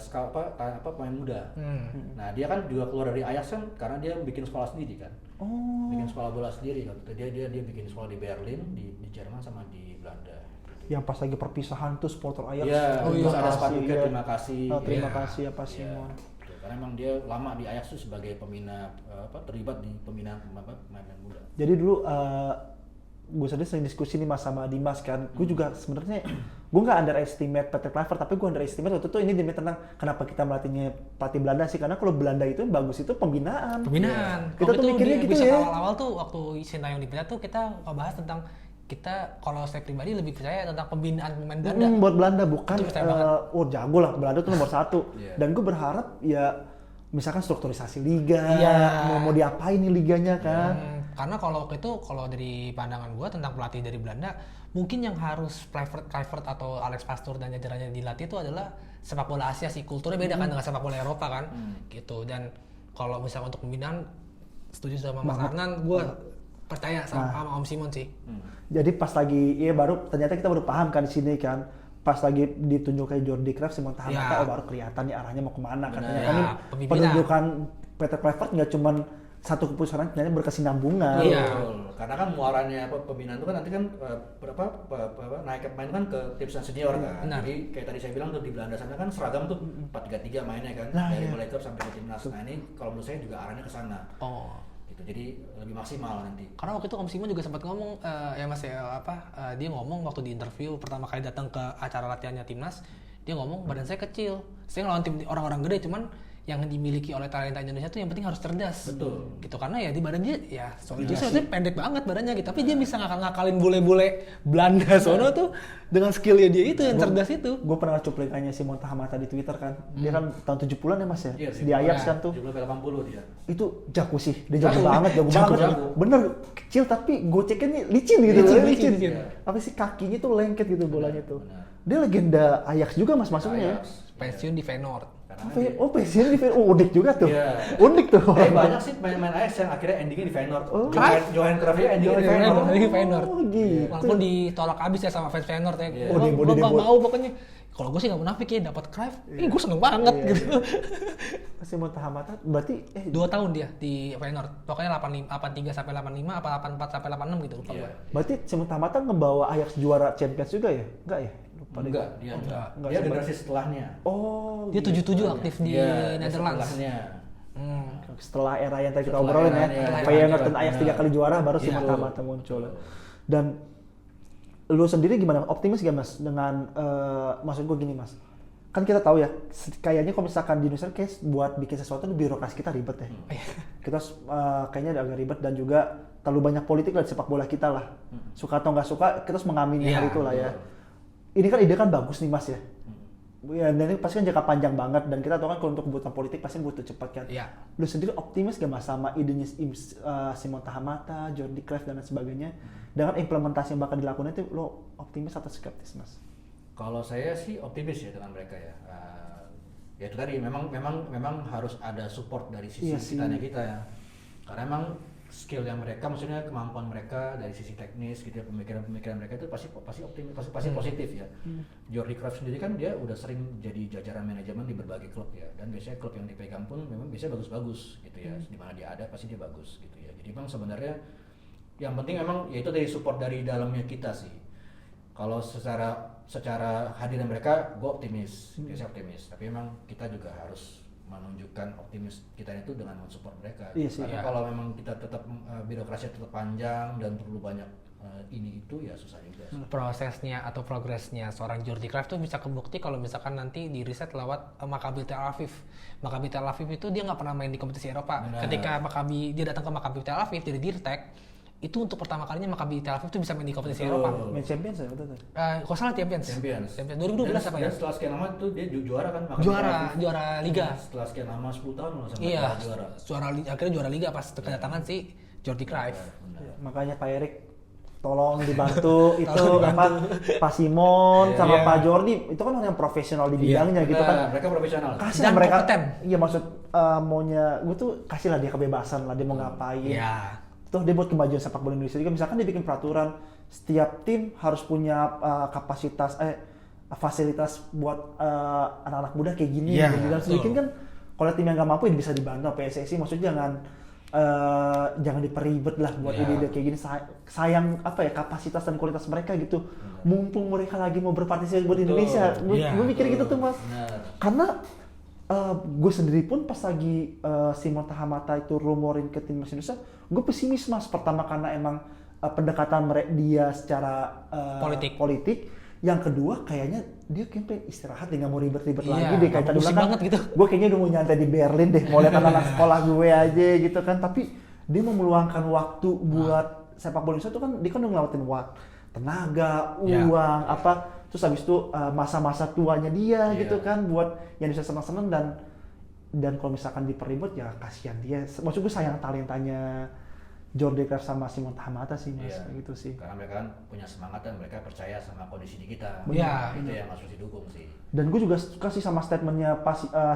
pemain muda. Hmm. Nah, dia kan juga keluar dari Ajax kan karena dia bikin sekolah sendiri kan. Oh. Bikin sekolah bola sendiri kan. Dia bikin sekolah di Berlin, di Jerman sama di Belanda. Yang pas lagi perpisahan tuh supporter Ajax. Iya, Oh, terus iya. ada sepatunya Iya. terima kasih. Oh, terima Iya. kasih ya Pak Iya, Simon. betul. Karena emang dia lama di Ajax tuh sebagai pembina terlibat di pembinaan pemain muda. Jadi dulu gue sering diskusi nih Mas sama Dimas kan. Gue juga sebenarnya gue nggak underestimate Patrick Kluivert, tapi gue underestimate waktu itu ini demi tentang kenapa kita melatihnya pelatih Belanda sih, karena kalau Belanda itu yang bagus itu pembinaan. Pembinaan. Kita Waktu tuh itu mikirnya di gitu episode ya. awal-awal tuh waktu Sintayong dipindah tuh kita bahas tentang kita, kalau saya pribadi lebih percaya tentang pembinaan pemain Belanda. Buat Belanda bukan Itu percaya banget. jago lah, Belanda tuh nomor 1. Iya. Dan gue berharap ya misalkan strukturisasi liga, Iya. mau diapain nih liganya kan. Karena kalau dari pandangan gue tentang pelatih dari Belanda, mungkin yang harus Kluivert atau Alex Pastoor dan jajarannya dilatih itu adalah sepak bola Asia sih. Kulturnya beda kan dengan sepak bola Eropa kan, gitu. Dan kalau misalnya untuk pembinaan, setuju sama Mas Arnan, gue percaya sama Om Simon sih. Jadi pas lagi, ya ternyata kita baru paham kan di sini kan. Pas lagi ditunjuk kayak Jordi Cruijff, Simon Tahamata, Ya. baru kelihatan nih arahnya mau kemana katanya. Ya, Kan ini pemimpinan. penunjukan Peter Kluivert nggak cuman satu keputusan, ternyata berkesinambungan. Iya. Betul. Karena kan muaranya pembinaan itu kan nanti kan naik ke main kan ke tim senior kan. Benar. Jadi kayak tadi saya bilang tuh di Belanda sana kan seragam tuh 4-3-3 mainnya kan, Nah, dari iya. mulai klub sampai ke timnas. Nah, ini kalau menurut saya juga arahnya ke sana. Oh. Gitu. Jadi lebih maksimal nanti. Karena waktu itu Om Simon juga sempat ngomong, ya Mas ya, dia ngomong waktu di interview pertama kali datang ke acara latihannya timnas, dia ngomong badan saya kecil, saya ngelawan tim orang-orang gede, cuman yang dimiliki oleh talenta Indonesia tuh yang penting harus cerdas. Betul. Gitu, karena ya di badan dia ya itu sebenarnya pendek banget badannya gitu, tapi dia bisa ngakalin bule-bule Belanda sono tuh dengan skillnya dia itu yang cerdas itu. Gue pernah cuplikannya Simon Tahamata di Twitter kan. Dia kan tahun 70-an ya Mas ya. Iya, Di Ajax kan tuh. 70-80 dia. Itu jago sih, dia jago banget, jago banget. jago. Bener, kecil tapi goceknya nih licin gitu. Licin. Apa sih, kakinya tuh lengket gitu bolanya tuh. benar. Dia legenda Ajax juga Mas masuknya ya. Ajax. Pensiun di Feyenoord. Karena dia- Oh, pensiun di Feyenoord. Oh, unik juga tuh. Iya. Unik tuh. banyak sih main-main Ajax yang akhirnya endingnya di Feyenoord. Oh. Johan Cruyff ya endingnya di Feyenoord. Di Feyenoord. Oh, gitu. Walaupun ditolak abis ya sama fans Feyenoord ya. Iya. Gua Debo. nggak mau pokoknya. Kalau gue sih nggak munafik ya, dapat Cruyff, gue seneng banget Iya, gitu. Simon Tahamata berarti 2 tahun dia di Feyenoord. Pokoknya 83 sampai 85 apa 84 sampai 86 gitu lupa Iya. gue. berarti Simon Tahamata ngebawa Ajax juara Champions juga ya? Enggak ya? Lupa deh. Enggak, dia Enggak. Enggak, Dia sempat. generasi setelahnya. Oh, Dia gitu. 77 aktif di Iya, Netherlands. setelahnya. Setelah era yang tadi kita Setelah obrolin ya, eranya, Feyenoord dan iya, Ajax 3 benar. kali juara baru Iya, Simon betul. Tahamata muncul. Dan lu sendiri gimana? Optimis gak Mas dengan maksud gue gini Mas. kan kita tahu ya, kayaknya kalau misalkan di Indonesia kayak buat bikin sesuatu birokrasi kita ribet ya. Kita kayaknya agak ribet dan juga terlalu banyak politik lah di sepak bola kita lah. Suka atau nggak suka, kita harus mengamini hal itu lah ya. Ini kan ide kan bagus nih Mas ya. Ya, dan ini pasti kan jangka panjang banget dan kita tahu kan kalau untuk kebutuhan politik pasti butuh cepat kan. Iya. Lu sendiri optimis gak Mas sama idenya Simon Tahamata, Jordi Cruyff dan lain sebagainya? Dengan implementasi yang bakal dilakukan itu lo optimis atau skeptis Mas? Kalau saya sih optimis ya dengan mereka ya. Ya itu tadi memang harus ada support dari sisi Iya sih. kita ya. Karena emang skill yang mereka, maksudnya kemampuan mereka dari sisi teknis gitu ya, pemikiran mereka itu pasti optimis, pasti positif ya. Jordi Cruyff sendiri kan dia udah sering jadi jajaran manajemen di berbagai klub ya, dan biasanya klub yang dipegang pun memang biasanya bagus-bagus gitu ya. Di mana dia ada pasti dia bagus gitu ya. Jadi memang sebenarnya yang penting memang yaitu dari support dari dalamnya kita sih. Kalau secara hadiran mereka, gue optimis, biasanya optimis. Tapi memang kita juga harus menunjukkan optimis kita itu dengan mensupport mereka. Iya sih. Karena kalau memang kita tetap birokrasi tetap panjang dan perlu banyak ini itu ya susah juga. Prosesnya atau progresnya seorang Jordi Cruyff tuh bisa kebukti kalau misalkan nanti di riset lewat Maccabi Tel Aviv. Maccabi Tel Aviv itu dia nggak pernah main di kompetisi Eropa. Benar. Ketika dia datang ke Maccabi Tel Aviv dari Dirtek, itu untuk pertama kalinya Maccabi Tel Aviv tuh bisa main di kompetisi Eropa. Main Champions ya betul tuh. Kalau salah Champions. 2012 apa ya? Dan setelah sekian lama tuh dia juara kan. Maccabi Juara, Tel Aviv. juara liga. Setelah sekian lama 10 tahun loh sama Iya, juara. akhirnya juara liga pas kedatangan si Jordi Cruyff. Benar. Ya, makanya Pak Erik tolong dibantu itu apa Pak Simon sama Iya. Pak Jordi itu kan orang yang profesional di bidangnya gitu kan. Nah, mereka profesional. Kasih Dan lah mereka. kompeten. Iya maksud maunya gue tuh kasih lah dia kebebasan lah dia mau ngapain. Iya. Toh dia buat kemajuan sepak bola Indonesia juga misalkan dia bikin peraturan setiap tim harus punya kapasitas fasilitas buat anak-anak muda kayak gini Iya, gitu kan. betul. Sedikit kan kalau tim yang nggak mampu ya bisa dibantu PSSI maksudnya jangan diperibet lah buat Iya. ide-ide kayak gini sayang apa ya kapasitas dan kualitas mereka gitu mumpung mereka lagi mau berpartisipasi buat Betul. Indonesia Iya, gue mikir gitu tuh Mas Benar. karena gue sendiri pun pas lagi Simon Tahamata itu rumorin ke timnas Indonesia, gue pesimis Mas pertama karena emang pendekatan dia secara politik. Yang kedua kayaknya dia pengen istirahat dia nggak mau ribet-ribet Iya, lagi deh kayak tadi pusing bilang banget gitu. Gue kayaknya udah mau nyantai di Berlin deh, mau lihat anak-anak sekolah gue aja gitu kan. Tapi dia mau meluangkan waktu buat sepak bola Indonesia itu kan dia kan udah ngelawatin tenaga, uang, apa terus habis itu masa-masa tuanya dia gitu kan buat yang bisa senang-senang dan kalau misalkan diperibet ya kasihan dia. Maksud gue sayang talentanya Jordi Cruyff sama Simon Tahamata sih Mas, Iya. kayak gitu sih. Karena mereka kan punya semangat dan mereka percaya sama kondisi di kita. Iya. Itu yang harus didukung sih. Dan gue juga suka sih sama statementnya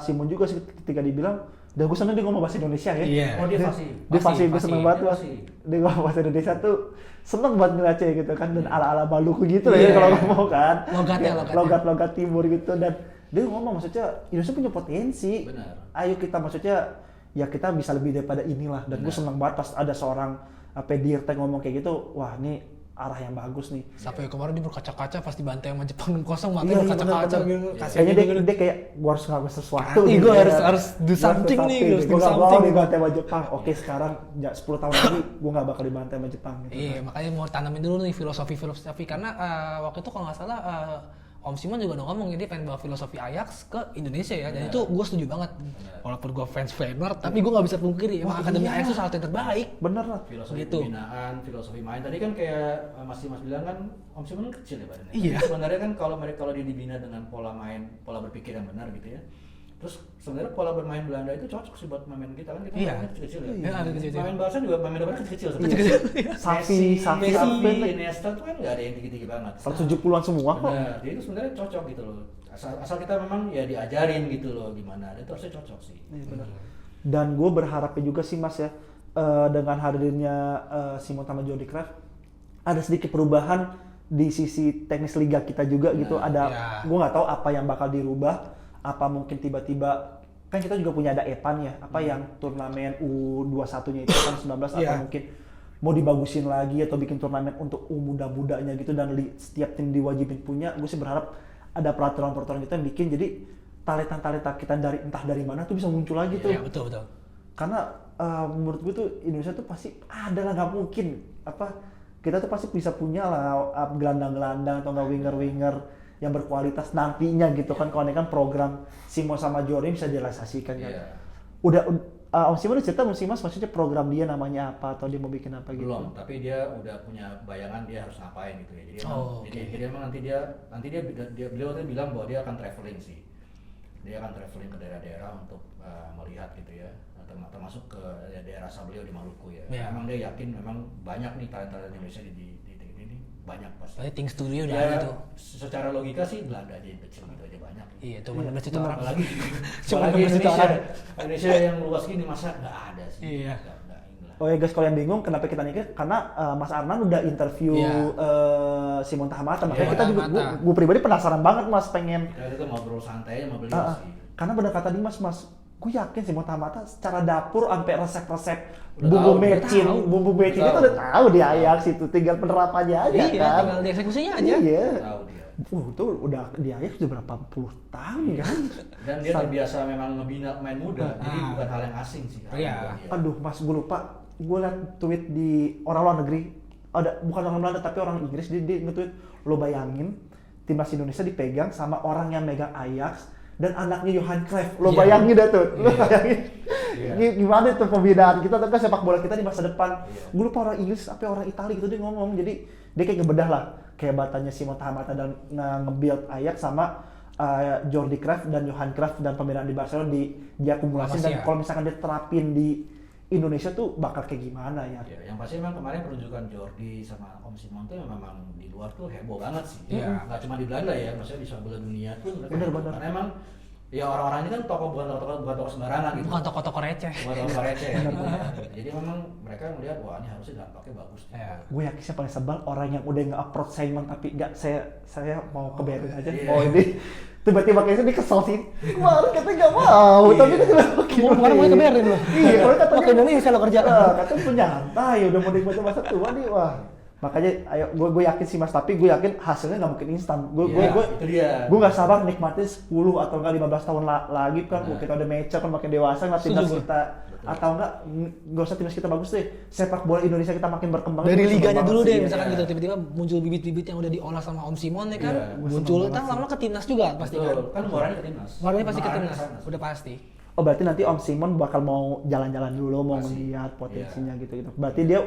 Simon juga sih ketika dibilang, dan gue seneng dia ngomong bahasa Indonesia ya. Iya. Oh dia Dia fasih. fasih, gue seneng banget Dia Mas. fasih. Dia ngomong bahasa Indonesia tuh seneng banget ngeliatnya gitu kan, dan ala-ala Maluku gitu lah Iya. ya kalau ngomong kan. Logatnya. Logat timur gitu, dan dia ngomong maksudnya Indonesia punya potensi. Benar. Ayo kita maksudnya ya kita bisa lebih daripada inilah, dan gue Benar. seneng banget pas ada seorang Dirtek ngomong kayak gitu, wah ini arah yang bagus nih. Sampai kemarin dia berkaca-kaca pas dibantai sama Jepang 6-0 matanya Iya, berkaca-kaca bener-bener. gitu. Kayaknya dia kayak gua harus ngelakuin sesuatu. Nih, gitu gua ya. harus do something nih, harus do Gua nggak mau something. dibantai sama Jepang. Oke sekarang ya 10 tahun lagi gua nggak bakal dibantai sama Jepang. Gitu. Iya, makanya mau tanamin dulu nih filosofi karena waktu itu kalau nggak salah Om Simon juga udah ngomong dia pengen bawa filosofi Ajax ke Indonesia ya, dan itu gue setuju banget. Walaupun gue fans Feyenoord, tapi gue nggak bisa pungkiri emang akademi Ajax itu salah satu yang terbaik. Bener lah. Filosofi Gitu. pembinaan, filosofi main. Tadi kan kayak Mas bilang kan Om Simon kan kecil ya badannya. Iya. Tapi sebenarnya kan kalau dia dibina dengan pola main, pola berpikir yang benar gitu ya. Terus sebenarnya pola bermain Belanda itu cocok sih buat pemain kita kan kita Iya. mainnya kecil-kecil ya. Iya, ada kecil-kecil. Pemain Barca juga pemain Barca kecil-kecil Iya. sebenarnya. Safi, Messi, apa? Iniesta tuh kan nggak ada yang tinggi-tinggi banget. 170-an semua kok. Benar, dia itu sebenarnya cocok gitu loh. Asal kita memang ya diajarin gitu loh gimana. Itu harusnya cocok sih. Iya, bener. Dan gue berharapnya juga sih Mas ya, dengan hadirnya Simon sama Jordi Cruyff, ada sedikit perubahan di sisi teknis liga kita juga gitu. Nah, Ada, iya. gue nggak tahu apa yang bakal dirubah, apa mungkin tiba-tiba kan kita juga punya ada EPAN ya, apa yang turnamen U21-nya itu kan 19 atau Iya. mungkin mau dibagusin lagi atau bikin turnamen untuk muda-mudanya gitu, dan setiap tim diwajibin punya. Gue sih berharap ada peraturan-peraturan gitu yang bikin jadi talenta-talenta kita dari entah dari mana tuh bisa muncul lagi tuh. Iya, betul. Karena menurut gue tuh Indonesia tuh pasti ada lah, nggak mungkin apa kita tuh pasti bisa punya lah gelandang-gelandang atau nggak winger-winger yang berkualitas nantinya gitu kan, kalau ini kan program Simon sama Jordi bisa direalisasikan kan. Iya. Udah Om Simon udah cerita Om Simon maksudnya program dia namanya apa atau dia mau bikin apa gitu? Belum, tapi dia udah punya bayangan dia harus ngapain gitu ya. Jadi emang, jadi emang nanti dia beliau tuh bilang bahwa dia akan traveling sih. Dia akan traveling ke daerah-daerah untuk melihat gitu ya, termasuk ke daerah asal beliau di Maluku ya. Memang dia yakin memang banyak nih talenta Indonesia di ini banyak pasti. Berarti Think Studio udah Ya, ada tuh. secara logika sih Belanda aja kecil gitu aja banyak. Iya, cuma 16 juta orang. Apalagi Cuma apalagi 16 juta Indonesia, orang. Indonesia yang luas gini masa nggak ada sih. Iya. Nggak inilah. Oh ya guys, kalau yang bingung kenapa kita nikah, karena Mas Arnan udah interview Iya. Simon Tahamata, makanya Iya, kita juga, Tahamata. gue pribadi penasaran banget Mas, pengen Kita itu ngobrol santai sama beliau sih. karena benar kata Dimas Mas, gue yakin Simon Tahamata secara dapur sampai resep-resep Udah bumbu tahu, mecin, tahu. bumbu mecin itu udah tahu di Ajax itu, tinggal penerapannya aja Iya, kan. tinggal dieksekusinya aja. Iya. Tahu dia. Itu udah di Ajax udah berapa puluh tahun kan. Dan dia terbiasa memang ngebina pemain muda, jadi bukan hal yang asing sih. Iya. buat dia. Aduh Mas, gue lupa. Gue liat tweet di orang luar negeri, ada bukan orang Belanda tapi orang Inggris, dia nge-tweet, lo bayangin timnas Indonesia dipegang sama orang yang megang Ajax dan anaknya Johan Cruyff. Lo Iya. bayangin dah tuh. Lo bayangin. Iya. Gimana tuh pembinaan kita tapi sepak bola kita di masa depan. Iya. Gue lupa orang Inggris apa orang Italia gitu dia ngomong. Jadi dia kayak ngebedah lah kehebatannya Simon Tahamata dan nge-build Ajax sama Jordi Cruyff dan Johan Cruyff dan pembinaan di Barcelona diakumulasi dan ya. kalau misalkan dia terapin di Indonesia tuh bakal kayak gimana ya? Ya, yang pasti memang kemarin pertunjukan Jordi sama Om Simon tuh memang di luar tuh heboh banget sih. Iya. Nggak cuma di Belanda ya, maksudnya di sepak bola dunia tuh mereka Bener, heboh. bener. Karena emang ya orang-orang ini kan bukan tokoh sembarangan gitu. Bukan toko-toko receh. Bukan tokoh receh ya. Gitu ya. Jadi memang mereka melihat wah ini harusnya dampaknya bagus. Iya. Gue yakin siapa paling sebel orang yang udah nge-approach Simon tapi nggak saya mau ke BRI aja. Iya. Oh ini tiba-tiba kayaknya dia kesel sih. Kemarin katanya nggak mau, tapi Iya. dia bilang Kemarin mau ke BRI lo. Iya, kalau katanya Pakai Indonesia lo kerja. katanya tuh nyantai, udah mau nikmati masa tua nih, wah. Makanya ayo gue yakin sih Mas, tapi gue yakin hasilnya nggak mungkin instan. Gue Iya, itu dia. gue nggak sabar nikmatin 10 atau enggak 15 tahun lagi kan. Benar. Kita udah mature kan makin dewasa ngeliat timnas Setuju, kita. Betul. Atau enggak usah timnas kita bagus deh. Sepak bola Indonesia kita makin berkembang. Dari Itu seneng liganya banget dulu sih, deh, ya. misalkan Iya. gitu tiba-tiba muncul bibit-bibit yang udah diolah sama Om Simon ya kan, Iya, gua muncul seneng kan banget lama-lama ke timnas juga pasti kan. Betul. Kan warnanya ke timnas. Warnanya pasti ke Warnanya timnas, sana. udah pasti. Oh berarti nanti Om Simon bakal mau jalan-jalan dulu, mau Pasti. melihat potensinya gitu-gitu. Berarti dia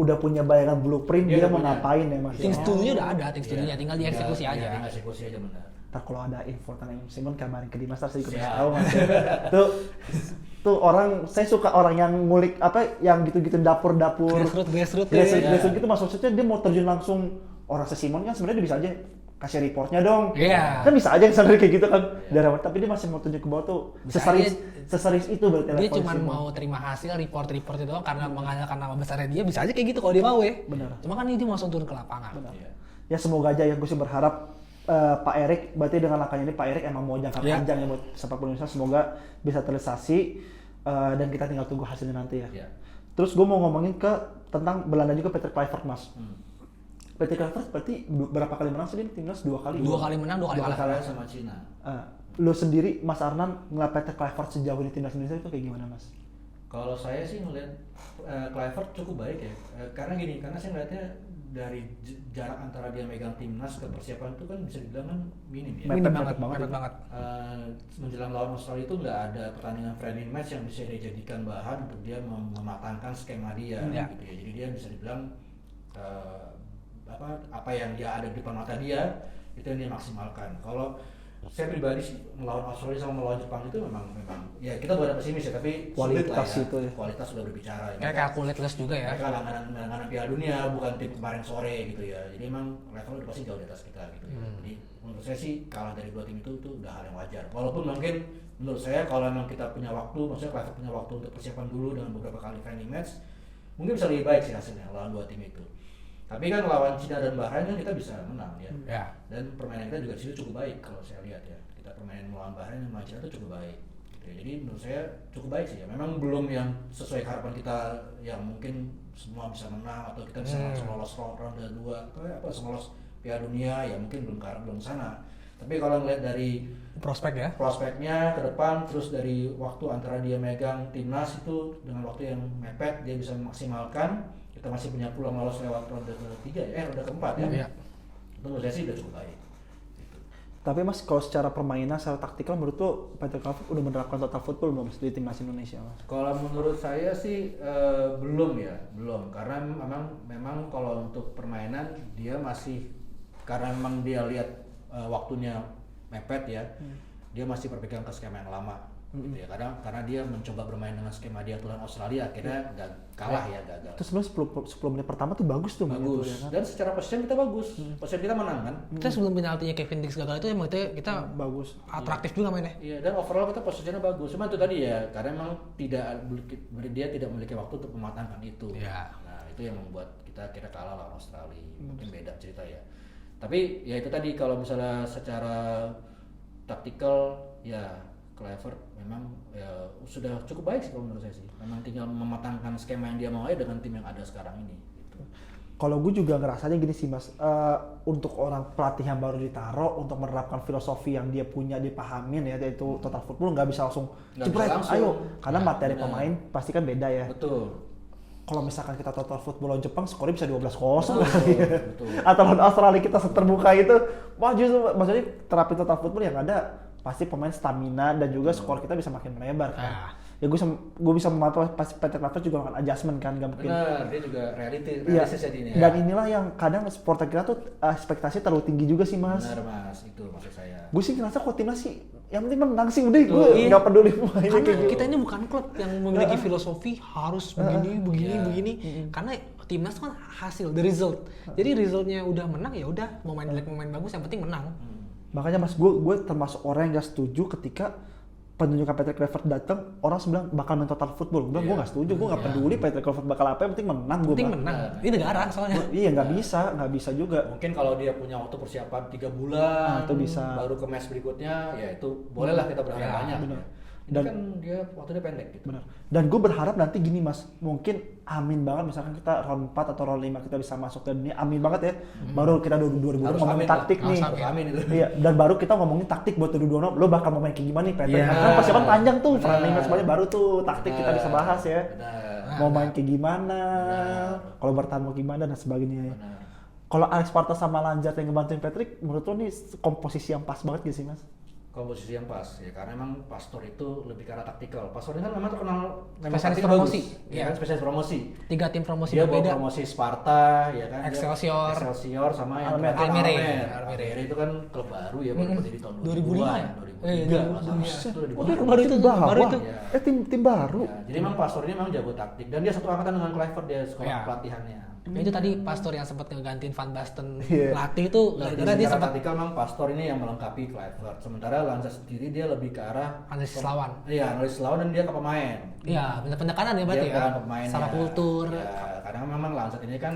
udah punya bayangan blueprint Dia dia udah mau punya. ngapain ya Mas? Think Oh. Studio udah ada, Think Studionya Iya. tinggal dieksekusi Iya, aja. tinggal eksekusi aja benar. Ntar kalau ada info tentang Om Simon kemarin ke Dimas saya juga Siap. kasih tahu Mas. tuh orang, saya suka orang yang ngulik apa yang gitu-gitu dapur-dapur Grassroots grassroots gitu Mas, maksudnya dia mau terjun langsung. Orang Simon kan sebenarnya dia bisa aja kasih reportnya dong. Iya. Kan bisa aja sebenarnya kayak gitu kan. Tapi dia masih mau tunjuk ke bawah tuh Bisa seserius itu berarti Dia level cuma Simon. mau terima hasil report itu doang karena mengandalkan nama besarnya dia, bisa aja kayak gitu kalau dia mau ya. Benar. Cuma kan ini dia langsung turun ke lapangan. Benar. Iya. Ya semoga aja ya, gue sih berharap Pak Erik, berarti dengan langkahnya ini Pak Erik emang mau jangka Iya. panjang ya buat sepak bola Indonesia, semoga bisa terrealisasi dan kita tinggal tunggu hasilnya nanti ya. Iya. Terus gue mau ngomongin tentang Belanda juga, Peter Kluivert Mas. Peter Kluivert berarti berapa kali menang sih dia timnas? 2 kali. 2 kali menang, 2 kali kalah. Kalah sama Cina. Lo sendiri Mas Arnan ngeliat Peter Kluivert sejauh ini timnas Indonesia itu kayak gimana Mas? Kalau saya sih ngelihat Kluivert cukup baik ya, karena gini, karena saya ngeliatnya dari jarak antara dia megang timnas ke persiapan itu kan bisa dibilang kan minim ya. Minim Mepet banget. Menjelang lawan Australia itu nggak ada pertandingan friendly match yang bisa dia jadikan bahan untuk dia mematangkan skema dia Iya. gitu ya. Jadi dia bisa dibilang apa yang dia ada di depan mata dia itu yang dia maksimalkan. Kalau saya pribadi sih melawan Australia sama melawan Jepang itu memang ya kita bukan pesimis ya, tapi sulit lah Kualitas ya. itu ya. Kualitas sudah berbicara ya. Kayak aku lihat juga ya. Mereka langganan Piala Dunia, bukan tim kemarin sore gitu ya. Jadi emang level udah pasti jauh di atas kita gitu ya. Jadi menurut saya sih kalah dari 2 tim itu tuh udah hal yang wajar. Walaupun mungkin menurut saya kalau memang kita punya waktu, maksudnya Kluivert punya waktu untuk persiapan dulu dengan beberapa kali friendly match, mungkin bisa lebih baik sih hasilnya lawan 2 tim itu. Tapi kan lawan Cina dan Bahrain kan kita bisa menang ya. Ya. Dan permainan kita juga di situ cukup baik kalau saya lihat ya. Kita permainan melawan Bahrain dan melawan Cina itu cukup baik. Gitu ya. Jadi menurut saya cukup baik sih ya. Memang belum yang sesuai harapan kita yang mungkin semua bisa menang atau kita bisa langsung lolos ronde 2 atau langsung lolos Piala Dunia ya, mungkin belum sana. Tapi kalau ngeliat dari Prospek ya. prospeknya ke depan, terus dari waktu antara dia megang timnas itu dengan waktu yang mepet dia bisa memaksimalkan, kita masih punya peluang lolos lewat ronde ke-3 ronde ke-4 ya. Iya. Itu menurut saya sih udah cukup baik. Gitu. Tapi Mas, kalau secara permainan, secara taktikal menurut tuh Patrick Kluivert udah menerapkan total football belum Mas, di timnas Indonesia Mas? Kalau menurut saya sih belum ya, belum. Karena memang kalau untuk permainan dia masih, karena memang dia lihat waktunya mepet ya, dia masih berpegang ke skema yang lama. Gitu ya. Karena dia mencoba bermain dengan skema dia aturan Australia, akhirnya kalah ya, gagal. Terus sebenarnya 10 menit pertama tuh bagus tuh mainnya Bagus. tuh, ya kan? Dan secara position kita bagus. Position kita menang kan? Kita sebelum penaltinya Kevin Dix gagal itu emang kita Bagus. atraktif juga mainnya. Iya, dan overall kita posisinya bagus. Cuma itu tadi ya, karena memang dia tidak memiliki waktu untuk mematangkan itu. Iya. Nah, itu yang membuat kita kira kalah lawan Australia. Mungkin beda cerita ya. Tapi ya itu tadi, kalau misalnya secara taktikal ya Kluivert memang ya sudah cukup baik sih kalau menurut saya sih. Memang tinggal mematangkan skema yang dia mau aja dengan tim yang ada sekarang ini. Gitu. Kalau gue juga ngerasanya gini sih Mas, untuk orang pelatih yang baru ditaruh untuk menerapkan filosofi yang dia punya, dipahamin ya, yaitu total football, nggak bisa langsung Nggak jebret, bisa langsung. ayo, karena Ya, materi benar. pemain pasti kan beda ya. Betul. Kalau misalkan kita total football lawan Jepang, skornya bisa 12-0 Betul, kali ya. betul. Atau lawan Australia kita terbuka itu, wah justru maksudnya terapin total football yang ada pasti pemain stamina dan juga skor kita bisa makin melebar kan. Ya gue bisa memantau pasti Patrick Kluivert juga akan adjustment kan, gak mungkin. Benar, dia juga Iya. realistis jadi ini ya. Dan inilah yang kadang supporter kita tuh ekspektasi terlalu tinggi juga sih Mas. Benar Mas, itu maksud saya. Gue sih ngerasa kok timnas sih yang penting menang sih udah, gue Iya. nggak peduli mainnya Karena kayak gitu. kita ini bukan klub yang memiliki filosofi harus begini. Karena timnas kan hasil, the result. Jadi resultnya udah menang ya udah, mau main jelek mau main bagus yang penting menang. Makanya Mas, gue termasuk orang yang gak setuju ketika penunjukan Patrick Kluivert datang, orang bilang bakal main total football. Gue bilang gue gak setuju, gue gak peduli Patrick Kluivert bakal apa, yang penting menang gue. Penting menang. Ini negara soalnya. Iya nggak bisa juga. Mungkin kalau dia punya waktu persiapan 3 bulan, itu bisa. baru ke match berikutnya, ya itu bolehlah kita berharap Ya, banyak. benar. Ini Dan- kan dia waktunya pendek gitu. Benar. Dan gue berharap nanti gini Mas, mungkin amin banget misalkan kita round 4 atau round 5 kita bisa masuk ke dunia, amin banget ya. Baru kita 2020 Harus ngomongin amin taktik lah. nih. Harus amin itu. Iya, dan baru kita ngomongin taktik buat 2020, lo bakal mau main kayak gimana nih Patrick? Iya. Kan persiapan panjang tuh, Benar. friendly match banyak baru tuh taktik kita bisa bahas ya. Benar. Mau main kayak gimana, Benar. kalau bertahan mau gimana dan sebagainya. Benar. Kalau Alex Parta sama Lanjat yang ngebantuin Patrick, menurut lo nih komposisi yang pas banget gak sih Mas? Komposisi yang pas ya, karena memang Pastor itu lebih ke arah taktikal. Pastor ini kan memang terkenal Spesialis taktiknya promosi. bagus. Iya. Ya kan, spesialis promosi. 3 tim promosi Dia bawa berbeda. promosi Sparta, ya kan. Dia Excelsior. Excelsior sama yang Almere. terakhir Almere. Almere itu kan klub baru ya, baru berdiri tahun 2005 ya? 2003. Buset. Itu udah di Oh, bawah. baru itu, Tim bawah. baru itu. Ya. Tim baru. Ya, jadi memang Pastor ini memang jago taktik dan dia satu angkatan dengan Kluivert, dia sekolah Ya. pelatihannya. Ya, itu tadi Pastor yang sempat ngegantiin Van Basten Iya. pelatih itu Nah, gara-gara dia secara sempat taktikal memang Pastor ini yang melengkapi Kluivert. Sementara Lanza sendiri dia lebih ke arah analisis lawan. Iya, analisis lawan dan dia ke pemain. Iya, benar pendekanan ya berarti Dia ya. bukan pemain Secara ya. kultur, Ya, karena memang Lansat ini kan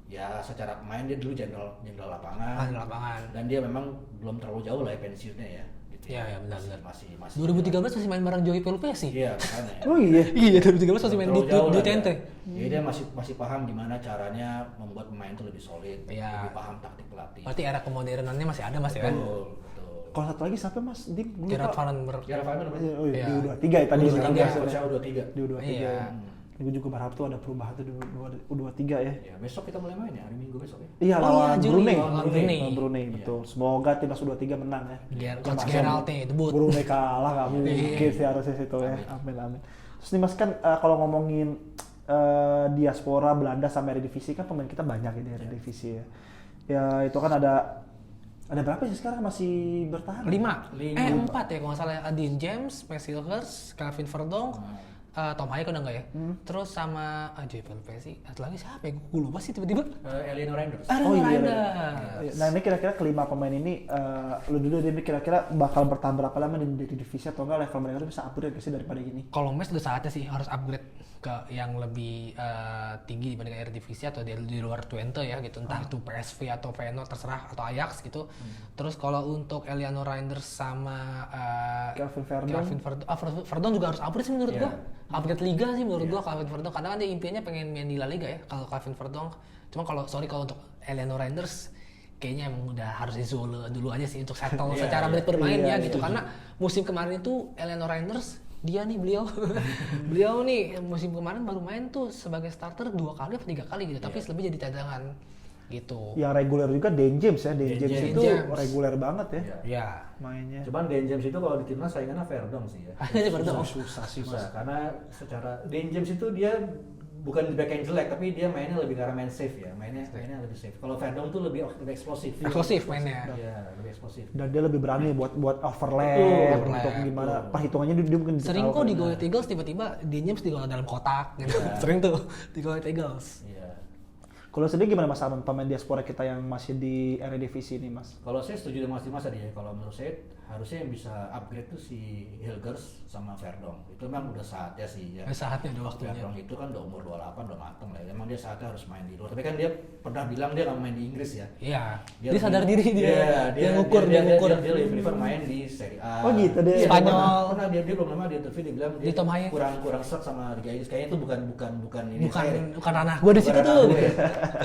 ya secara pemain dia dulu jenderal lapangan. di lapangan. Dan dia memang belum terlalu jauh lah ya pensiunnya ya. Gitu. Iya, iya, benar-benar. Masih 2013 masih main bareng Joey Pelupesi. Iya, makanya. Oh iya. Iya, 2013 masih main Belum di terlalu jauh lah TNT. dia. Jadi dia masih paham gimana caranya membuat pemain itu lebih solid, Iya. lebih paham taktik pelatih. Berarti era kemodernannya masih ada Mas ya. Betul, betul. Kalau satu lagi siapa Mas? Dim, gue Gerard lupa. Vandenberg. Kira Fabian apa? Oh iya, Iya. di U23 ya tadi. U23. sekarang Iya. biasa. Saya U23. Di U23. Iya. Gue juga berharap tuh ada perubahan tuh di U23 ya. Ya, besok kita mulai main ya, hari Minggu besok ya. Iya, Oh lawan iya, Juli. Brunei. Lawan Brunei. Lawan Brunei, betul. Semoga timnas U23 menang ya. Coach Gerald nih debut. Brunei kalah nggak mungkin Iya. sih harusnya situ ya. Amin amin. Terus nih Mas kan kalau ngomongin diaspora Belanda sama Eredivisie kan pemain kita banyak ya di Eredivisie ya. Ya itu kan ada berapa sih sekarang masih bertahan? 5. Lima. 4 ya kalau nggak salah. Adin James, Max Silvers, Calvin Verdonk, Tom Hayek udah nggak ya? Terus sama Joey Pelupesi. Satu lagi siapa ya? Gue lupa sih tiba-tiba. Eleanor Reinders. Oh iya. Reinders. Nah ini kira-kira kelima pemain ini, lu dulu dia kira-kira bakal bertahan berapa lama di divisi atau enggak level mereka tuh bisa upgrade gak sih daripada gini? Kalau Mes udah saatnya sih harus upgrade ke yang lebih tinggi dibandingkan Eredivisie atau di luar Twente ya gitu, entah itu PSV atau Feyenoord terserah atau Ajax gitu. Terus kalau untuk Eleanor Reinders sama Calvin Verdonk. Verdonk juga harus upgrade sih menurut Iya. gua. Upgrade liga sih menurut gua Calvin Verdonk, karena kan dia impiannya pengen main di La Liga ya kalau Calvin Verdonk. Cuma kalau untuk Eleanor Reinders kayaknya emang udah harus di Zwolle dulu aja sih untuk settle Iya, secara iya. menit bermain Iya, ya gitu, iya. karena musim kemarin itu Eleanor Reinders beliau nih musim kemarin baru main tuh sebagai starter 2 kali atau 3 kali gitu, tapi lebih jadi cadangan. gitu. Yang reguler juga Dan James ya. Dan Dan James James. itu James. reguler banget ya Iya. Ya. mainnya. Cuman Dan James itu kalau di timnas saingannya Verdong sih ya. Ini Verdong. Susah sih Susah, Mas. karena secara Dan James itu dia bukan di back yang jelek, tapi dia mainnya lebih karena main safe ya, mainnya lebih safe. Kalau Verdong tuh lebih eksplosif. Eksplosif mainnya. Iya, lebih eksplosif. Dan dia lebih berani buat overlap Betul. untuk gimana perhitungannya dia mungkin bisa Sering tahu kok kan. di Golden Eagles tiba-tiba Dean James di gol dalam kotak gitu. Iya. Sering tuh di Golden Eagles. Iya. Kalau sendiri gimana Mas Arman pemain diaspora kita yang masih di Eredivisie ini Mas? Kalau saya setuju dengan Mas Dimas tadi ya, kalau menurut saya harusnya yang bisa upgrade tuh si Hilgers sama Verdong. Itu memang udah saatnya sih ya. Saatnya udah waktunya. Verdong itu kan udah umur 28, udah mateng lah. Emang dia saatnya harus main di luar. Tapi kan dia pernah bilang dia nggak main di Inggris ya. Iya. Dia lebih- sadar diri dia. Iya, Dia ngukur, dia ngukur. Dia lebih prefer main di Serie A. Oh gitu deh. Iya, Spanyol. Pernah dia belum lama di interview dia bilang Di dia Tom Hayek. kurang serak sama Liga Inggris. Kayaknya itu bukan ini saya deh. Bukan ranah gue di situ Bukan tuh. ranah gue.